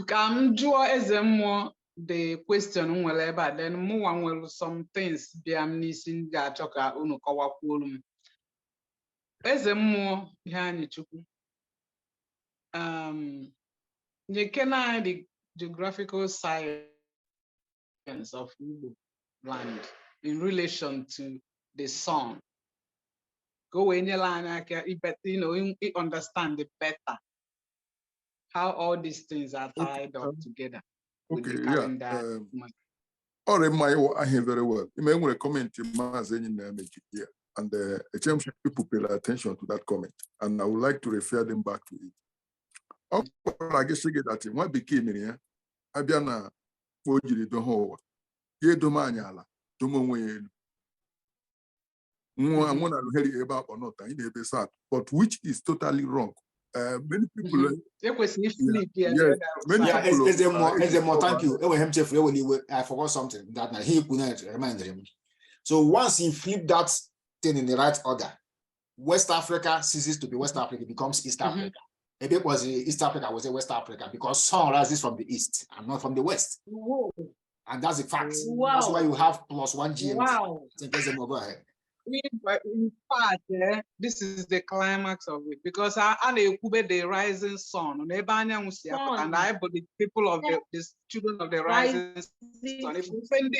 Draw as a more the question wherever then more will some things be amnesia that choka uno kawa kulum. As a more yani chuku. You can the geographical science of Igbo land in relation to the sun. Go in your line, you understand it better. How all these things are tied up together with the calendar. Or I hear very well. You may want to comment here, and people pay attention to that comment, and I would like to refer them back to it. I guess you get that in what became in here. Abiana Fojiri Doho, Ye Domaniala, Domo. I want to hear about or not, but which is totally wrong. Many people. Thank you. I forgot something that he couldn't remind him. So once he flipped that thing in the right order, West Africa ceases to be West Africa, becomes East Africa. Maybe it was East Africa, was a West Africa because sun rises from the east and not from the west. Whoa. And that's a fact. Wow. That's why you have +1 GMT. Wow. Go ahead. In fact, this is the climax of it because I the rising sun, and I believe people of the children of the rising sun. If you offend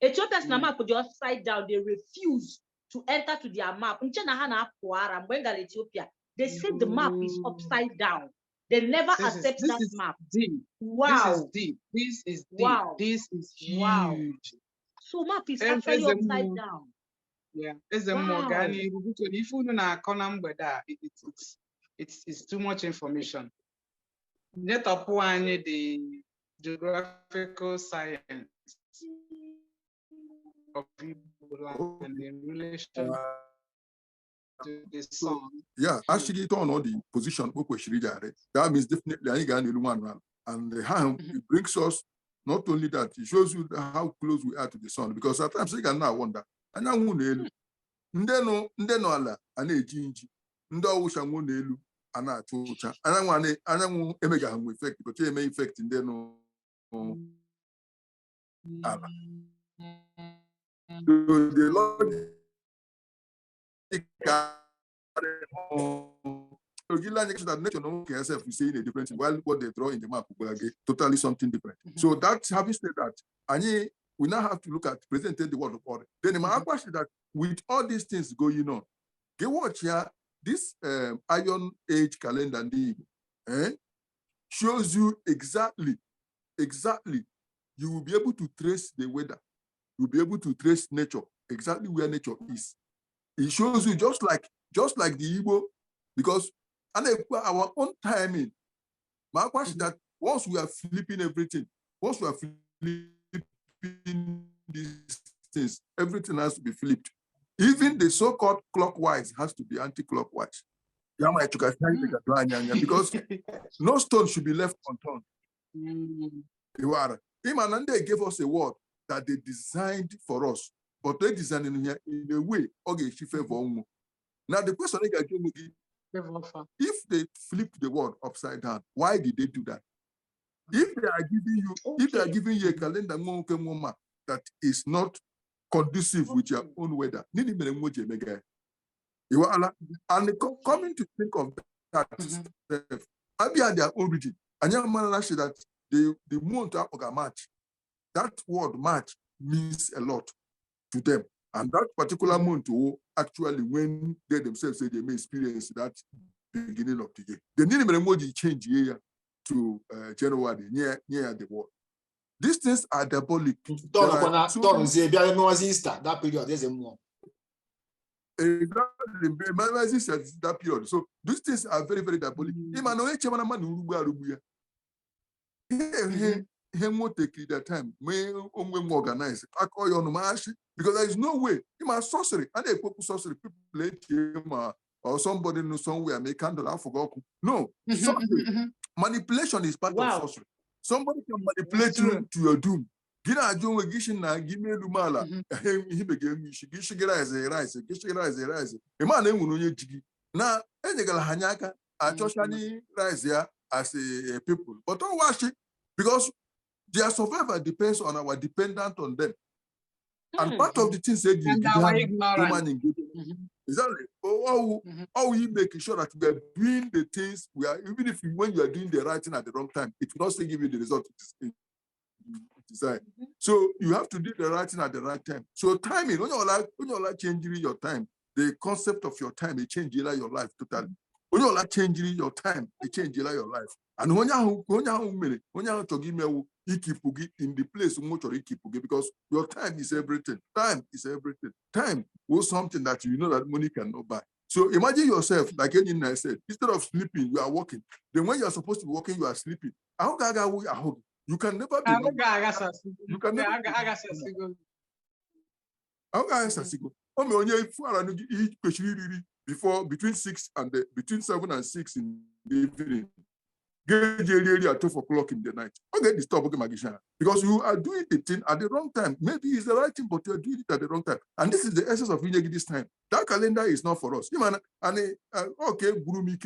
Ethiopia's map just upside down. They refuse to enter to their map. Ethiopia, they say the map is upside down. They never accept that map. Deep. Wow. This is deep. Wow. This is huge. Wow. So map is actually upside down. Yeah. It's a more if you know it's too much information. Net upon the geographical science of people and in relation to the sun. Yeah, actually, it on all the position. That means definitely I got one, and the hand it brings us. Not only that, it shows you how close we are to the sun. Because at times you can now wonder, and I won't elu. Ndeno ala, and a gingy. Ndo wish I won't elu, and I chocha. And I want emega effect, but you may effect in deno ala. So the logic that nature no can self is saying a different thing, while what they draw in the map will be totally something different. So that's having said that, and we now have to look at presenting the word of order. Then my question is that with all these things going on, get watch here, this Iron Age calendar shows you exactly, you will be able to trace the weather, you'll be able to trace nature, exactly where nature is. It shows you just like the IGBO, because our own timing. My question that once we are flipping everything, once we are flipping these things, everything has to be flipped. Even the so-called clockwise has to be anti-clockwise. Because no stone should be left unturned. Even they gave us a word that they designed for us, but they designed in here in a way. Okay, she favor. Now the question is, if they flip the word upside down, why did they do that? If they are giving you a calendar that is not conducive with your own weather, and coming to think of that, maybe at their origin, and that the month of March, that word March means a lot to them. And that particular month, actually, when they themselves say they may experience that beginning of the year, the name emoji change here to January, near the war. These things are diabolic. That period is more. That period. So these things are very, very diabolic. Take that time, organize. I call you on because there is no way. Sorcery, and they put sorcery people or somebody know somewhere make candle. I forgot. No, sorcery. Manipulation is part of sorcery. Somebody can manipulate you to your doom. Gina John Gishin na Gime Lumala. He began Gishigera as a rice, Gishigera as a rice. A man named Jigi. Now, Enegala Hanyaka, I Toshani rice here as a people. But don't wash it because their survival depends on our dependent on them. And part of the things they do human engagement. Exactly. How we making sure that we are doing the things we are, even if when you are doing the right thing at the wrong time, it will not still give you the result it desired. So you have to do the right thing at the right time. So timing, when you like changing your time, the concept of your time, it changes your life totally. When you like changing your time, it changes your life. And when you to give me in the place because your time is everything. Time is everything. Time was something that you know that money cannot buy. So imagine yourself, like I said, instead of sleeping, you are working. Then when you are supposed to be working, you are sleeping. You can never be. You can never before between 6 and between 7 and 6 in the evening. Get at 12 o'clock in the night. Okay, stop because you are doing the thing at the wrong time. Maybe it's the right thing, but you are doing it at the wrong time. And this is the essence of this time. That calendar is not for us. Okay,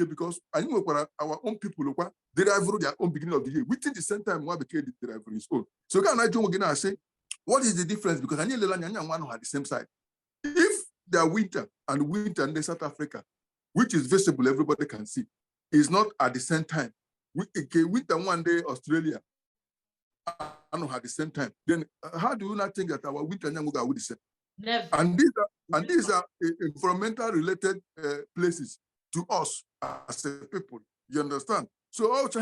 because I know our own people they have their own beginning of the year. Within the same time, one became the driver his own. So can I join again and say, what is the difference? Because I need one at the same side. If they are winter in South Africa, which is visible, everybody can see, is not at the same time. Winter one day Australia, I don't at the same time. Then how do you not think that our winter will go with the same? Never. And these are environmental related places to us as a people. You understand? So also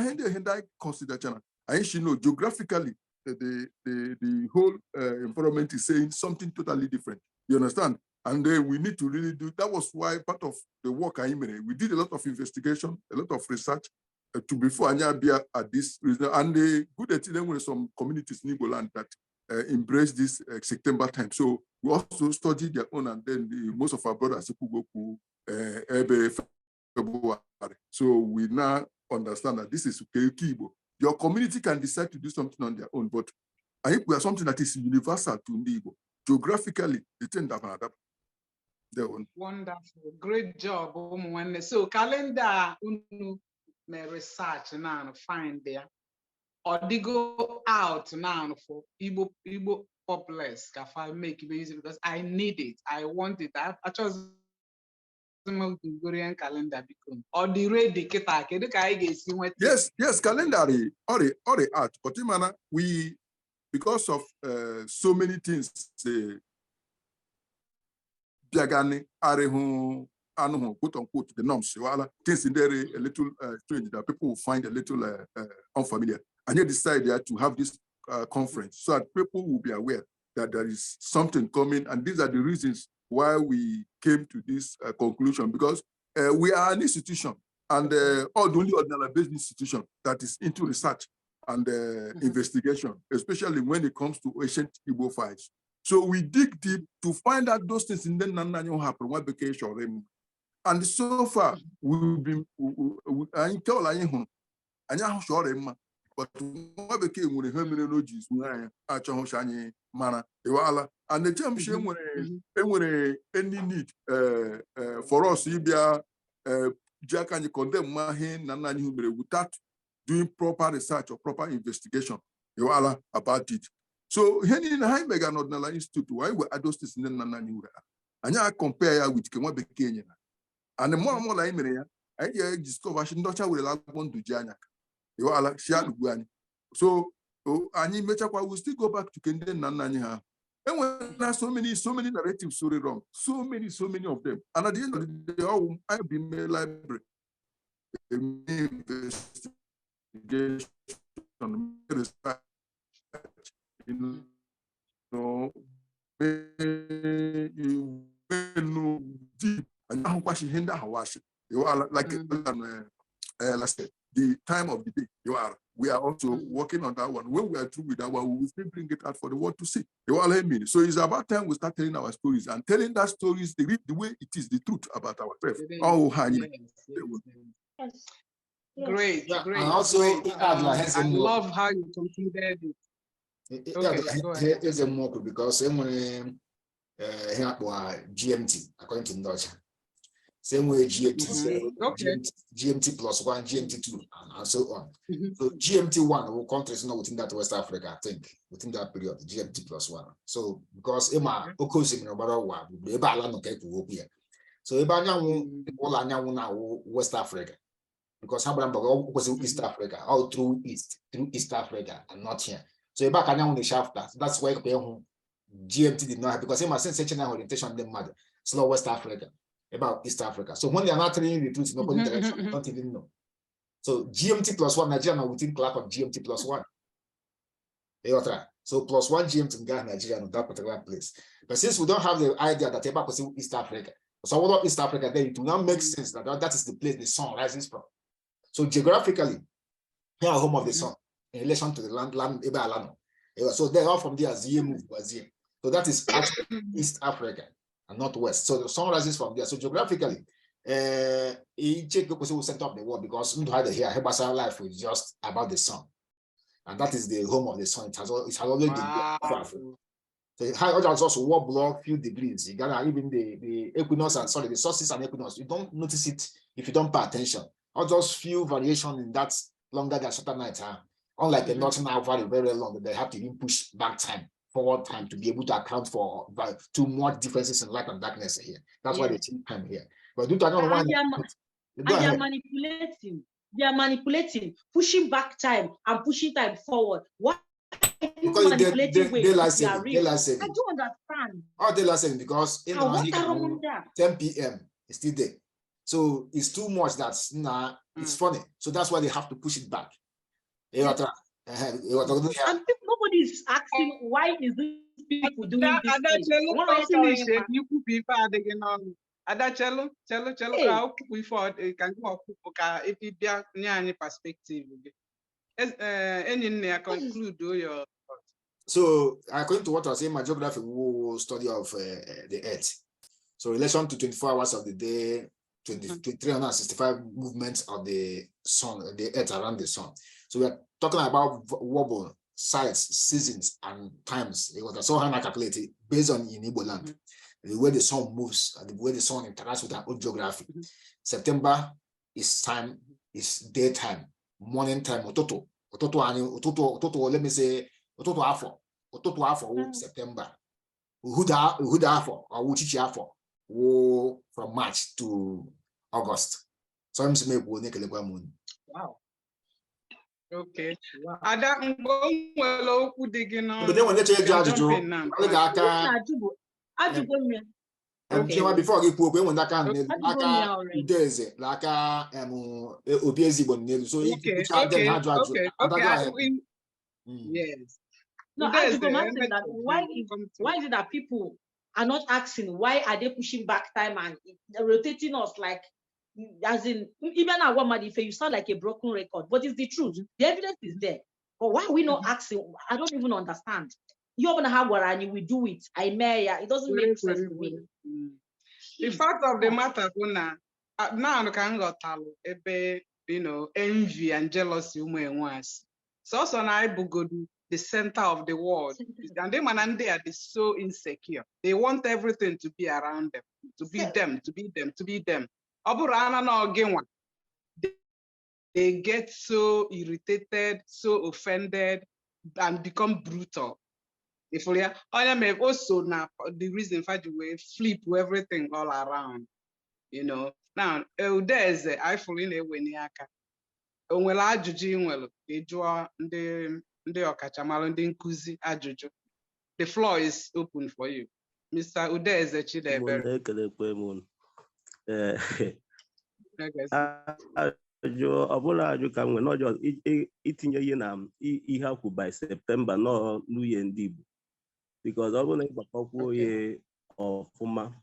consider China. I should know geographically the whole environment is saying something totally different. You understand? And then we need to really do. That was why part of the work I made. We did a lot of investigation, a lot of research to before Anya at this reason. And the good thing were some communities in Igbo land that embrace this September time. So we also studied their own, and then most of our brothers go to February. So we now understand that this is Igbo. Your community can decide to do something on their own, but I think we are something that is universal to Igbo. Geographically, the thing that wonderful, great job, so calendar may research now and find there, or they go out now for Igbo populous if I make it easy because I need it. I want it. I chose the Gregorian calendar become or the ready kita kedu ka I ga-esi nweta. Yes, calendar or the art, but we because of so many things biagani arehu anuhu quote unquote the norms things in there a little strange that people will find a little unfamiliar, and you decided to have this conference so that people will be aware that there is something coming, and these are the reasons why we came to this conclusion, because we are an institution and the only ordinary based institution that is into research and investigation, especially when it comes to ancient IGBO files. So we dig deep to find out those things in the Nananyo happen, and so far we've been I tell you, but what became when hermeneutics mana and the term when any need for us Jack and you condemn Mahin and without doing proper research or proper investigation about it. So here in the High Mega Nordnala Institute, why we adjust this in the Nanani, and I compare with Kema Kenya. And the more like me, I discover she not will like one to Janak. You are like Shialuani. So, Ani Mechakwa will still go back to Kenya Nanani. And when there's so many narratives so wrong, so many of them. And at the end of the day, I've been in library. Investigation, research, you know, deep and now watching hinder how wash it. You are like the time of the day. We are also working on that one. When we are through with that one, we will still bring it out for the world to see. You all hear me. So it's about time we start telling our stories and telling that stories the way it is, the truth about ourselves. Oh, honey. Yes. Great, yeah, great. And also, great. I love how you concluded it. Okay, here's a more because someone GMT according to Dutch. Same way GMT plus 1, GMT2, and so on. So GMT1 will countries not within that West Africa, I think, within that period, GMT plus 1. So because Emma Okosim Nobarawa, so Ebanya now West Africa. Because Hamburg was in East Africa, all through East Africa, and not here. So back on the shaft, that's why GMT did not have, because my sensational orientation in the mother, slow West Africa, about East Africa. So when they are not telling you the truth in opposite direction, you don't even know. So GMT plus 1, Nigeria now within class of GMT plus 1. So plus 1 GMT in Ghana, Nigeria, in that particular place. But since we don't have the idea that Eba was in East Africa, so what about East Africa, then it will not make sense that that is the place the sun rises from. So geographically, here are home of the sun in relation to the land Eba Alano. So they are from there as Brazil. So that is actually East Africa and not West. So the sun rises from there. So geographically, check the center of the world because here Hebasa life is just about the sun, and that is the home of the sun. It has always been there. So it has also warm below few degrees. You got even the equinox and the solstice and equinox. You don't notice it if you don't pay attention. Or just few variation in that longer than shorter night time. Unlike the northern hour very, very long, they have to even push back time, forward time to be able to account for too much differences in light and darkness here. That's why they take time here. But due to another one, they are manipulating. They are manipulating, pushing back time and pushing time forward. What? Because they like saving. I don't understand. Oh, they like saving because 10 p.m. is still there. So it's too much that's it's funny. So that's why they have to push it back. And nobody is asking why is these people doing this thing. You could be bad again on Adachelo, we fought a can go if it be any perspective. Any conclude your. So according to what I was saying, my geography will study of the earth. So in relation to 24 hours of the day, 365 movements of the sun, the earth around the sun. So we are talking about wobble, sites, seasons, and times. So how I calculate it based on in Igbo land, the way the sun moves, and the way the sun interacts with our own geography. September is time, is daytime, morning time, let me say, ụtụtụ afọ September, uhuda afọ or uchichi afọ wo from March to August. So I'm saying wow. Okay. Wow. Ada nwere okwu dị gị n'ọnụ. But then when they change ajụjụ, ọ ga-aka before you put when that can aka udeze aka obi ezigbo n'elu. So you can okay. Yes. No, that why is it that people are not asking why are they pushing back time and rotating us like as in even our woman if you sound like a broken record, but it's the truth. The evidence is there. But why are we not asking? I don't even understand. You open a hardware and we do it. It doesn't make sense to me. The fact of the matter, now I can go ebe envy and jealousy so I bugodu the center of the world, and they are so insecure. They want everything to be around them, to be them, to be them, to be them. They get so irritated, so offended, and become brutal. If we are also now the reason for the way flip everything all around, Now, there's I fall in a weniaka. Onwere ajụjụ ị nwere ịjụọ ndị ọkachamara ndị nkuzi ajụjụ. The floor is open for you. Mr. Udeze Chidebere. Ọbụla ajụ ka m nwere n'ọjọọ itinye ihe na ihe akwụ by September n'uye ndị Igbo, because ọ bụrụ na ịgbakwuo ihe ọfụma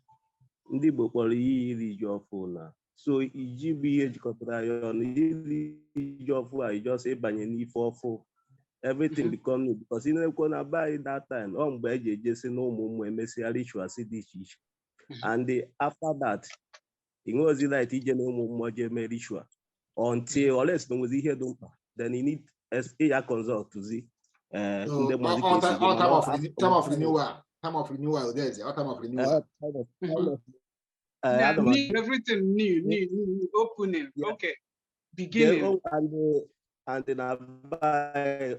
ndị Igbo kpọrọ ihe iri ji ọfụ na so iji bụ ihe jikọtara ya ọnụ iri ji ọfụ a ijọs ịbanye n'ife ọfụ everything become new, because ị na-ekwu na by that time ọ mgbe eji ejesi na ụmụ emesịa rituals dị iche iche, and after that ị nweghịzi light ije na ụmụ mmụọ je mee ritual until unless na nwezi ihe dị mkpa, then you need ya consult to see time of renewal there is time of renewal. Everything new opening. Yeah. Okay, beginning. And then I buy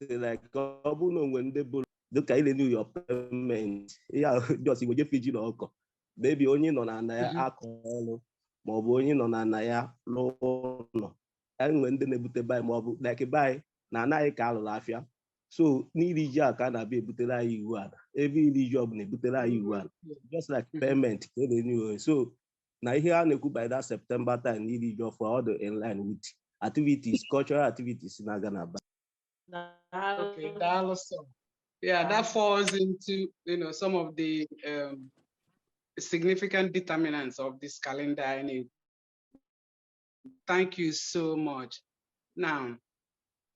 like when they look at your payment. Yeah, just you get Fiji local. Maybe only no na alcohol, more only no na ya no. And when they never buy more like a buy na calo lafia. So need ja can be butela you one. Every job ne butela you one. Just like payment. So now here by that September time need job for all the inline with activities, cultural activities in Aganaba. Okay, that falls into some of the significant determinants of this calendar. Thank you so much. Now,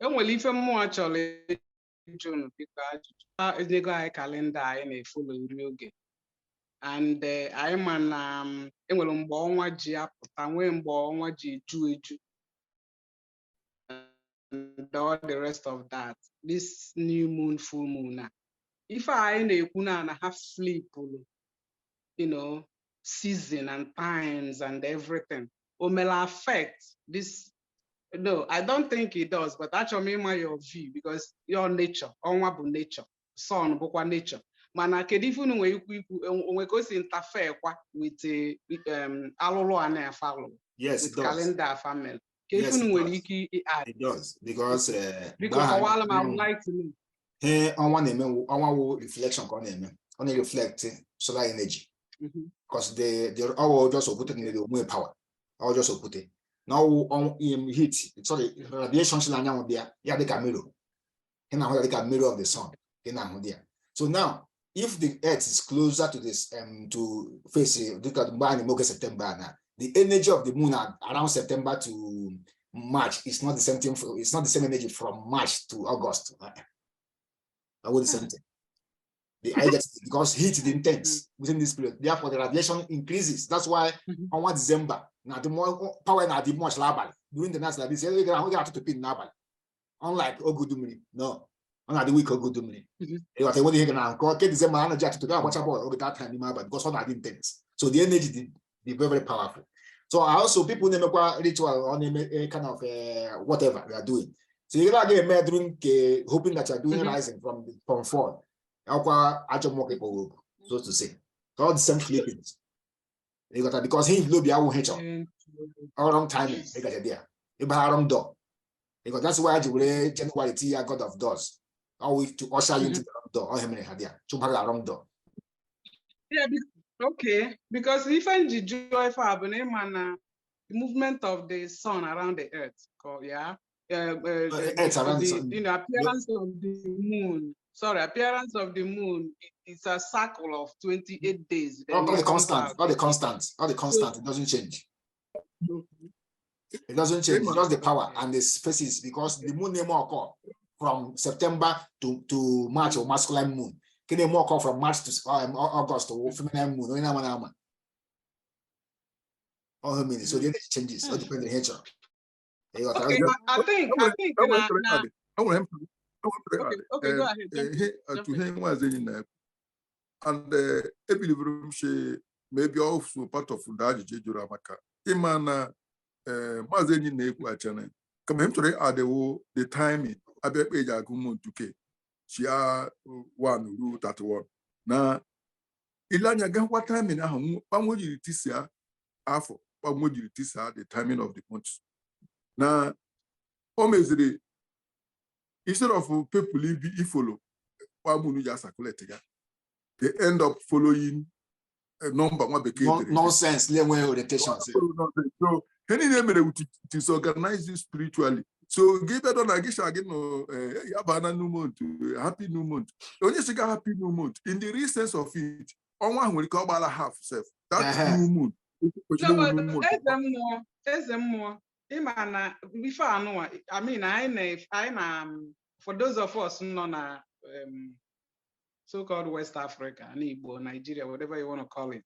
if more actually June because they go calendar in a full oge, and I'm an enwere mgbe ọnwa ji apụta nwee mgbe ọnwa ji eju and all the rest of that, this new moon, full moon. If I na-ekwu na have sleep, season and times and everything, may affect this. No, I don't think it does, but actually your view, because your nature, onwa bu nature, sun bukwa nature. Mana kedifu no we go interfere with alolo and follow. Yes, with it does. Calendar family. Yes, it does. Because I would like to know. Hey, on one reflection on reflect solar energy. Because the our just put it in the more power. Our just put it. Now on heat, sorry, radiation there, yeah, the mirror. And now like a mirror of the sun. So now, if the earth is closer to this to face September now, the energy of the moon around September to March is not the same thing. It's not the same energy from March to August. I would the same thing. Because heat is intense within this period. Therefore, the radiation increases. That's why on 1 December, now the more power now the much label during the night like this. We have to pin nabal. Unlike Ogudumri, no. Unlike the week Ogudumri. You are what you can call December energy to go watch about that time because one are intense. So the energy is very, very powerful. So also people never ritual on a kind of whatever they are doing. So you're not getting mad hoping that you're doing rising from fall. So to say. So all the same Philippines. You got that because he will be our HR. All wrong timing. You got idea. You buy wrong door. Because that's why January God of doors. Always to usher you into the wrong door. All him in idea. To buy the wrong door. Yeah, okay. Because if I enjoy for the movement of the sun around the earth, the appearance of the moon. Sorry, appearance of the moon. It's a cycle of 28 days. All the constant. It doesn't change. It doesn't change. It's just the power and the phases because the moon name more occur from September to March or masculine moon. Can they more occur from March to August or feminine moon? All the meaning. So the changes. All depends on nature. Okay, I think. Okay, go ahead. To him was in and I believe she maybe also part of that Juramaka. Imana Mazeni Neku channel. Come him to the timing. I bet age I go to K. She are 1 root at 1. Now Ilanya got what timing I would you tisia after what would you tisia the timing of the month. Now almost instead of people if follow what would you just calculate? They end up following a number nonsense orientation. So any name is organized spiritually. So give it on a gish again new month, happy new month. When you say happy new month, in the real sense of it, on one will call about half self. That's new moon. There's more. Before I know, I mean, I for those of us non so-called West Africa, IGBO, Nigeria, whatever you want to call it.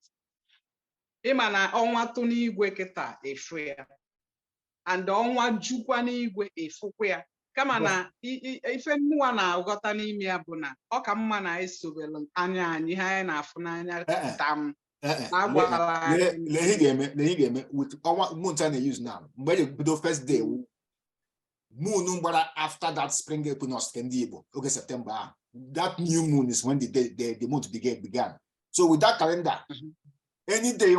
Imana onwa tuni igwe kita efue and onwa jukwa n'igwe efukwe. Kama na ife mwa na ugota n'imi ya bụ na ọ ka mma na esobelu anya anyị ha na afụ n'anya tam. Lehi game with moon time they use now. Mgbe the first day moon after that spring equinox okay September. That new moon is when the month began. So with that calendar, any day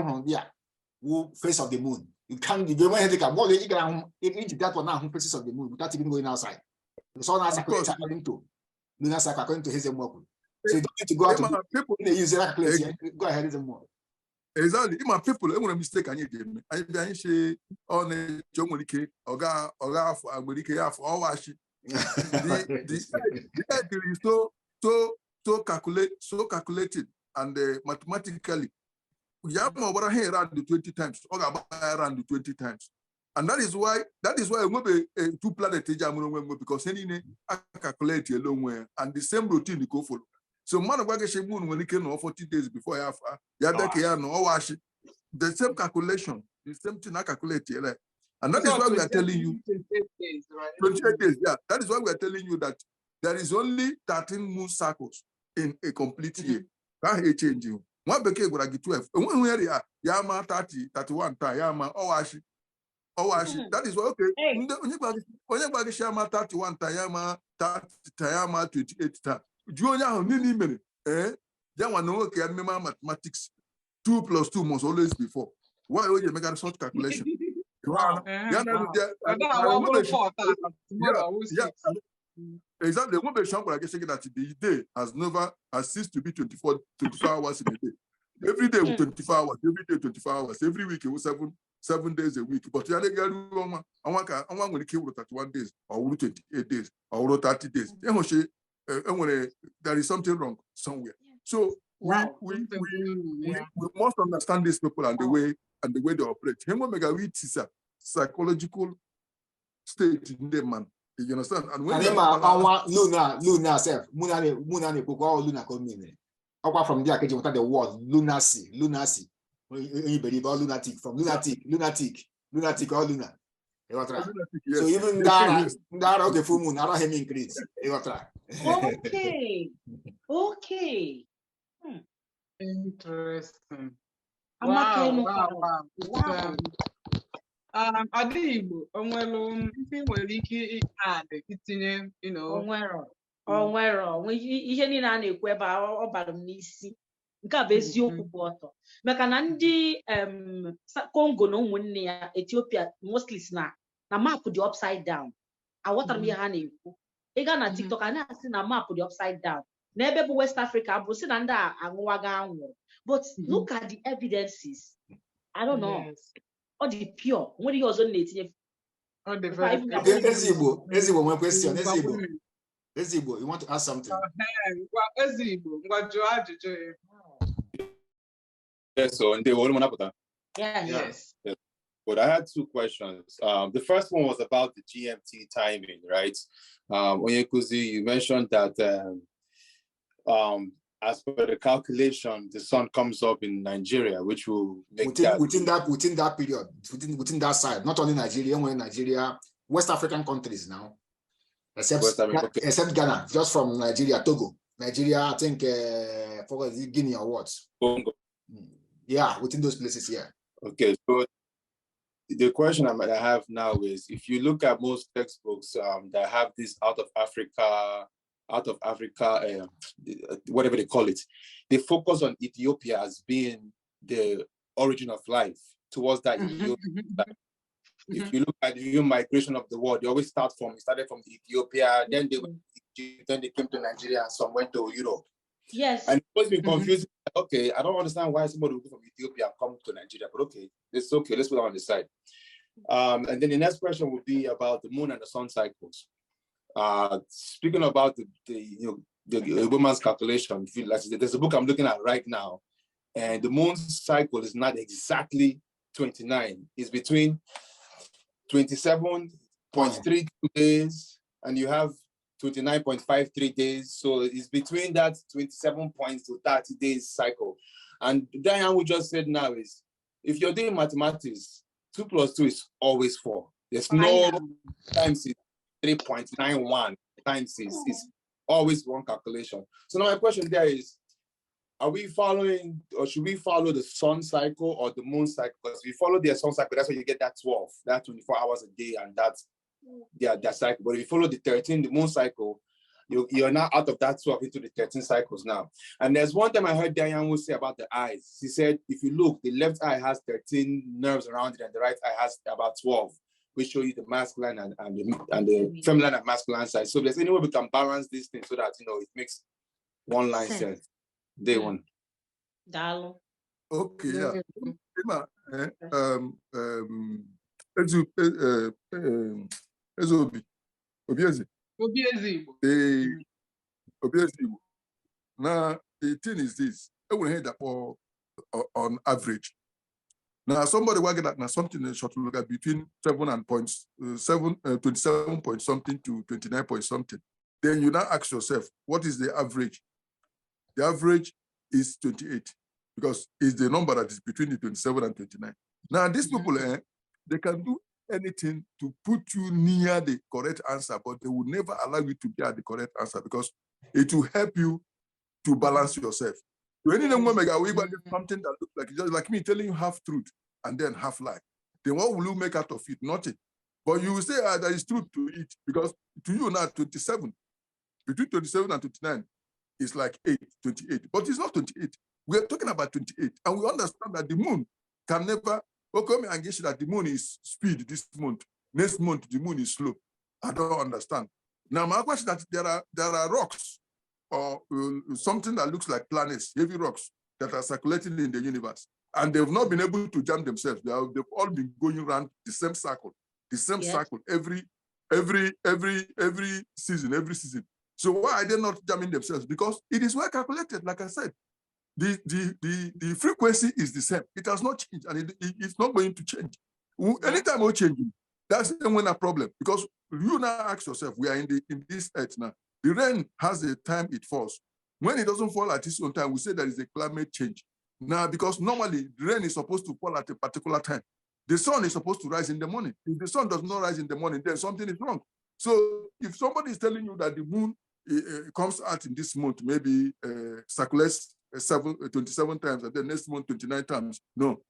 face of the moon. You can't that one now faces of the moon without even going outside. The sun has according to lunar cycle according to his work. So you don't need to go out to people use that place. Go ahead and more. Exactly. My people, I want to mistake any game. I say on a Jomolike, Oga, America for all washi. The is so calculated and mathematically. We have over here around the 20 times, or around the 20 times. And that is why we be two planets because any calculate a long way and the same routine you go follow. So man of moon when it came 40 days before after the same calculation, the same thing I calculate here. And that is why we are telling you 28 days, yeah. That is why we are telling you that there is only 13 moon cycles in a complete year. That is changing. One became going to get 12. One area, Yama 30, 31 time, Yama, Owashi. That is why, okay. When you buy Shama 31 time, Yama 30, Yama 28 time. Junior, many minutes, Yama no okay, I remember mathematics. 2 + 2 must always be 4. Why would you make a short calculation? Exactly. One version I guess that the day has ceased to be 24 hours in a day. Every day with 24 hours, every day 24 hours, every week it was 7 days a week. But I want to kill 31 days or 28 days or 30 days. There is something wrong somewhere. So we must understand these people and the way they operate. It is a psychological state in them, man. You understand? And when lunar self, lunar community. From there, I the word lunacy. You believe all lunatic from lunatic all lunar. So even that okay full moon, I don't have increase. Okay. Interesting. Wow. Igbo, onwelu ife nwere ike add itinye, onwero ihe niile a na-ekwu ebe ọ bara m n'isi nke a bụ eziokwu bụ ọtọ maka na ndị Congo na ụmụnne ya Ethiopia mostly na mapụ dị upside down. Aghọtara m ihe ha na-ekwu. Ị gaa na TikTok a na-asị na mapụ dị upside down n'ebe bụ West Africa bụ sị na ndị a aṅụwaga anwụrụ, but look at the evidences. I don't know. Ọ dị pure, nwere ihe ọzọ na-etinye. Ezigbo, one question. Ezigbo, you want to ask something? Ezigbo, yes, so yes. But I had two questions. The first one was about the GMT timing, right? Onyekuzi, you mentioned that as per the calculation, the sun comes up in Nigeria, which will make within that period, within that side, not only Nigeria, only Nigeria, West African countries now, except Ghana, just from Nigeria, Togo, Nigeria, I think for Guinea or what? Congo. Yeah, within those places, yeah. Okay, so the question I have now is, if you look at most textbooks that have this out of Africa, whatever they call it, they focus on Ethiopia as being the origin of life towards that Ethiopia. If you look at the human migration of the world, they always started from Ethiopia, then they came to Nigeria, and some went to Europe. Yes. And it's always been confusing. Okay, I don't understand why somebody would go from Ethiopia and come to Nigeria, but okay, it's okay. Let's put it on the side. And then the next question would be about the moon and the sun cycles. Speaking about the woman's calculation, there's a book I'm looking at right now, and the moon's cycle is not exactly 29. It's between 27.32 days, and you have 29.53 days. So it's between that 27 points to 30 days cycle. And Diane, we just said now is, if you're doing mathematics, 2 plus 2 is always 4. There's no times it's 3.91 times is always one calculation. So now my question there is, are we following, or should we follow the sun cycle or the moon cycle? Because if you follow the sun cycle, that's where you get that 12, that 24 hours a day, and that's that cycle. But if you follow the 13, the moon cycle, you're now out of that 12 into the 13 cycles now. And there's one time I heard Diane will say about the eyes. She said, if you look, the left eye has 13 nerves around it, and the right eye has about 12, which show you the masculine and the feminine and masculine side. So there's any way we can balance these things so that it makes one line sense. Day one. Okay, yeah. Now, the thing is this, we had that on average. Now, somebody working at now something in short look at between 27 point something to 29 point something. Then you now ask yourself, what is the average? The average is 28 because it's the number that is between the 27 and 29. Now, these people, they can do anything to put you near the correct answer, but they will never allow you to be at the correct answer because it will help you to balance yourself. Something that looks like just like me telling you half truth and then half lie. Then what will you make out of it? Nothing. But you will say there is truth to it because to you now 27, between 27 and 29 is like 28, but it's not 28. We are talking about 28, and we understand that the moon can never. Okay, and guess that the moon is speed this month. Next month the moon is slow. I don't understand. Now my question is that there are rocks or something that looks like planets, heavy rocks that are circulating in the universe, and they've not been able to jam themselves. They've all been going around the same circle, cycle every season. So why are they not jamming themselves? Because it is well calculated. Like I said, the frequency is the same. It has not changed, and it's not going to change. Anytime we're changing, that's when a problem. Because you now ask yourself, we are in this earth now. The rain has a time it falls. When it doesn't fall at its own time, we say there is a climate change. Now, because normally the rain is supposed to fall at a particular time. The sun is supposed to rise in the morning. If the sun does not rise in the morning, then something is wrong. So if somebody is telling you that the moon comes out in this month, maybe circulates 27 times, and then next month 29 times, no,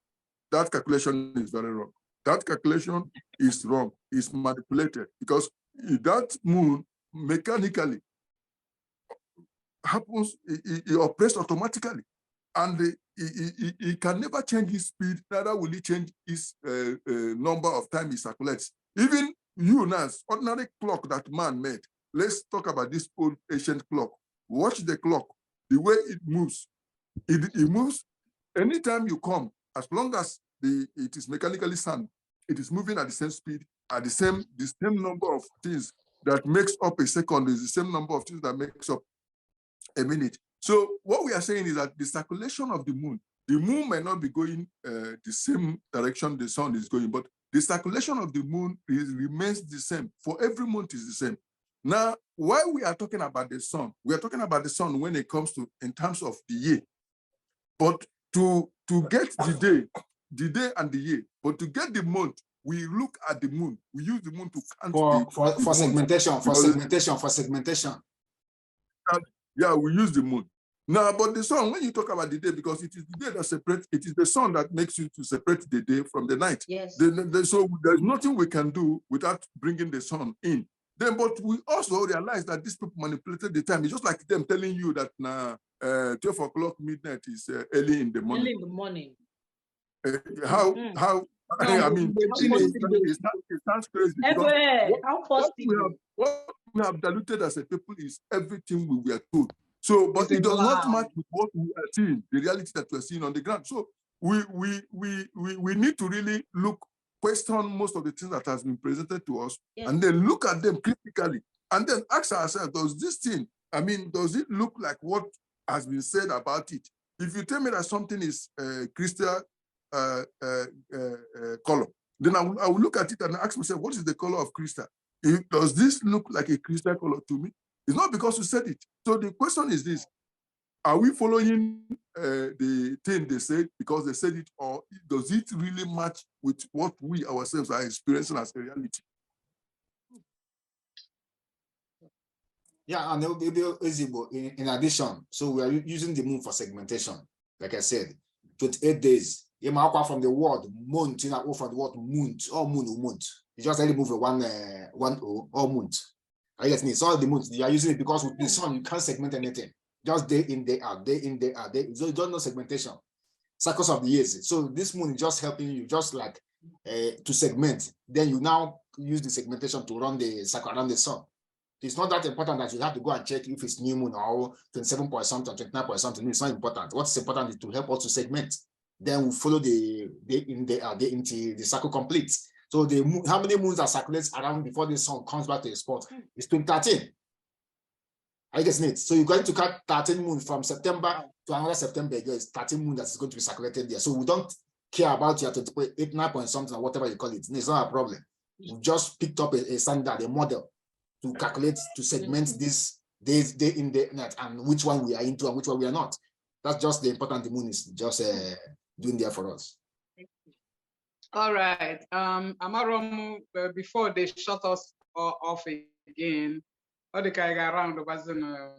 that calculation is very wrong. That calculation is wrong, it's manipulated, because that moon mechanically happens, it operates automatically, and it can never change its speed, neither will it change its number of times it circulates. Even you now, ordinary clock that man made, let's talk about this old ancient clock. Watch the clock, the way it moves. It moves anytime you come, as long as it is mechanically sound, it is moving at the same speed, at the same number of things that makes up a second is the same number of things that makes up a minute. So what we are saying is that the circulation of the moon may not be going the same direction the sun is going, but the circulation of the moon remains the same. For every month is the same. Now, why we are talking about the sun? We are talking about the sun when it comes to in terms of the year. But to get the day and the year, but to get the month, we look at the moon. We use the moon to count for segmentation. For segmentation. Yeah, we use the moon. Now, but the sun, when you talk about the day, because it is the day that separates, it is the sun that makes you to separate the day from the night. Yes. So there's nothing we can do without bringing the sun in. Then, but we also realize that these people manipulated the time. It's just like them telling you that 12 o'clock midnight is early in the morning. Early in the morning. How? I mean, it sounds crazy. What we have diluted as a people is everything we were told. So, but it does not match with what we are seeing, the reality that we are seeing on the ground. So we need to really question most of the things that has been presented to us, yes, and then look at them critically, and then ask ourselves, does this thing, I mean, does it look like what has been said about it? If you tell me that something is crystal color, then I will look at it and ask myself, what is the color of crystal? Does this look like a crystal color to me? It's not because you said it. So the question is this: are we following the thing they said because they said it, or does it really match with what we ourselves are experiencing as a reality? Yeah, and it will be IGBO in addition. So we are using the moon for segmentation. Like I said, 28 days. You mark from the word month, you know, from the word month or month. You just only move one or month. I guess it's all the months. You are using it because with the sun you can't segment anything. Just day in, day out, day in, day out. So you don't know segmentation. Cycles of the years. So this moon is just helping you, just like to segment. Then you now use the segmentation to run the cycle around the sun. It's not that important that you have to go and check if it's new moon or 27 point something, 29 point something. It's not important. What's important is to help us to segment. Then we follow the day in, day out, day until the cycle completes. So the moon, how many moons are circulates around before the sun comes back to the spot? It's 13. I guess it. So you're going to cut 13 moons from September to another September. It's 13 moons that's going to be circulated there. So we don't care about your 29 point something or whatever you call it. It's not a problem. We just picked up a standard, a model to calculate, to segment this days, day in, day night, and which one we are into and which one we are not. That's just the important the moon is just doing there for us. All right. Amaromu, before they shut us off again, or the guy around wasn't yeah,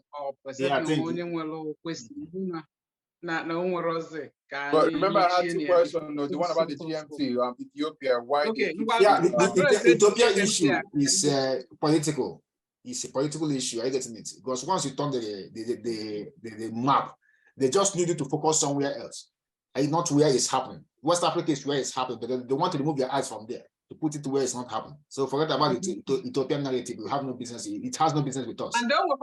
but remember, I had two questions. The one about the GMT, Ethiopia. Why? Okay. Yeah, the Ethiopia issue is political. It's a political issue. I get it because once you turn the map, they just need you to focus somewhere else, and not where it's happening. West Africa is where it's happening, but they want to remove their eyes from there to put it to where it's not happening. So forget about it. Ethiopian narrative. We have no business. It has no business with us. And then we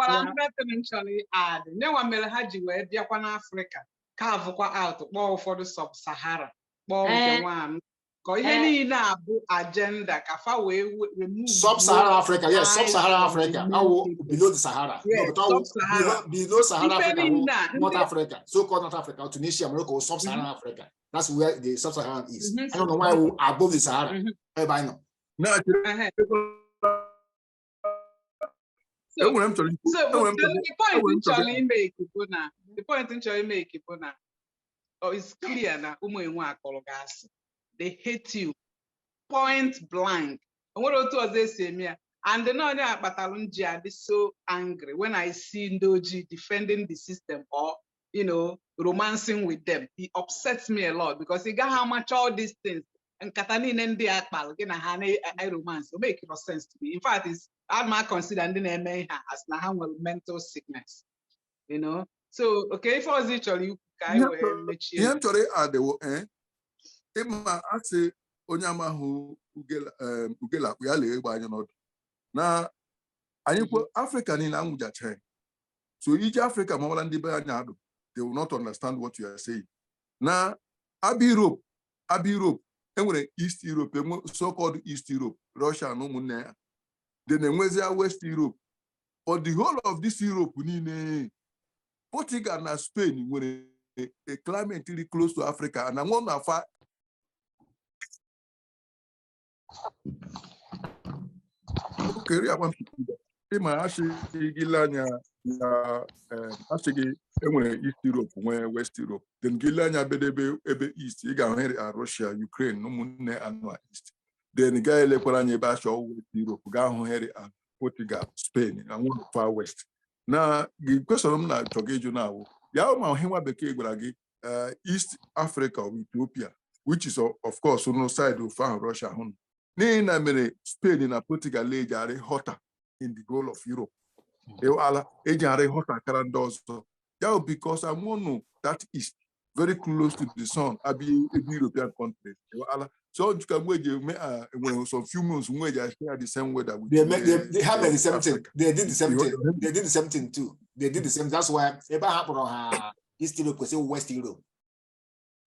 actually add. No one will have you where they are Africa. Carve out more for the sub-Sahara. More one. Any agenda. Sub-Saharan Africa. Yes, sub-Saharan Africa. Below the Sahara. Yes, no, below Sahara Africa, not Africa. So-called not Africa, Tunisia, Morocco, sub-Saharan Africa. That's where the sub-Saharan is. I don't know why we're above the Sahara. Everybody know. So the point in Charlie make it's clear that they hate you point blank. And what was they say me? And then now Batalunji is so angry when I see Ndoji defending the system or romancing with them. He upsets me a lot because he got how much all these things nkata niile ndị a kpalụ gị na ha na romance o make no sense to me. In fact, it's I'm not consider ndị na-eme ihe as na ha nwere mental sickness, you know. So okay, if I was actually ka anyị wee mechie ihe m chọrọ adịwo ịma asị onye amahụ ugela akpụ ya lee egbe anyị n'ọdụ na anyị kwo Africa niile anwụjachaghị. So ije Africa ma ọbụla ndị be anyị adụ, they will not understand what you are saying. Na abịa Europe enwere East Europe, so-called East Europe, Russia na ụmụnne ya, then enwezia West Europe. For the whole of this Europe niile, Portugal na Spain nwere a climate really close to Africa, and I'm one of our okay, I want to ịma achịghị anya na achịghị enwere East Europe nwee West Europe, then gị lee anya ebe East ị ga-ahụ Russia, Ukraine na ụmụnne anụ East, then gaa elekwara anya ebe achọ West Europe ga-ahụ Portugal, Spain na one far West. Na gị kwesịrị m na-achọ gị ịjụ na-awụ ya ma ihe nwa bekee gwara gị East Africa or Ethiopia, which is of course on the side of Russia hụ n'ihi na mere Spain na Portugal ejari hotter in the whole of Europe. Ejari hotter kara ndị ọzọ. Yeah, because I know that is very close to the sun. I be in European countries. So you can when some few months we share the same weather. They have the same thing. They did the same thing. They did the same thing too. They did the same. That's why ever happened on East Europe, say West Europe.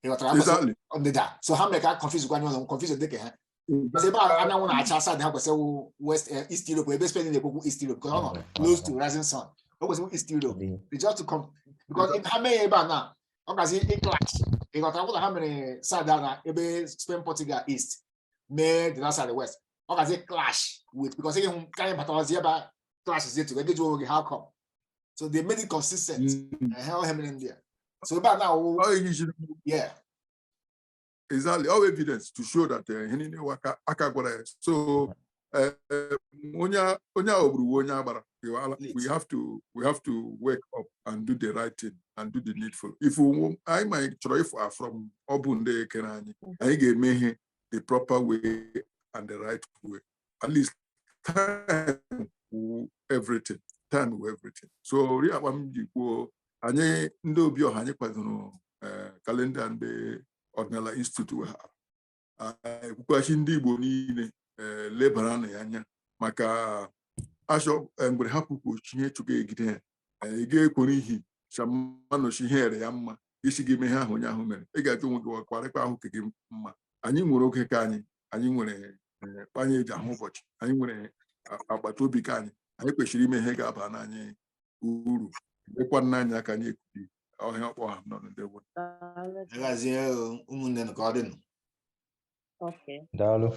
Exactly. On the that. So how make I confuse going on? Confuse the decade. Because I don't want to outside have to say West East Europe. We're spending the East Europe because close to rising sun. What was East Europe? They just to come because in how many now? Because it clash. You got how many side down ebe Spain, Portugal East, made the last side the West. Because they clash with because they can't pathologise about clashes it together. They how come? So they made it consistent. How him in there. So about now, yeah. Exactly, all evidence to show that so we have to wake up and do the right thing and do the needful. If I might try from Obunde Kenani, I gave me the proper way and the right way. At least time everything. So we have anye ndo bio hanye kwazono calendar and the Ordinary Institute kwukwachi ndị Igbo niile lebara na ya anya maka achọ mgbe ha kwukwochi ihe chụga egide ya ị ga-ekwere ihi chamanochi ihe ere ya mma isi gị ime ihe ahụ onye ahụ mere ị ga-ajụ onwe gị kwarịkwa ahụ ke gị mma. Anyị nwere oge ka anyị nwere kpanye eji ahụ ụbọchị, anyị nwere agbata obi ka anyị kwesịrị ime ihe ga-aba n'anyị uru ịkwa n'anya ka anyị ekwubi ọhịa ọkpọ ha nọ n'ndewo. ụmụnne nke ọ dị nụ. Okay. Daalụ.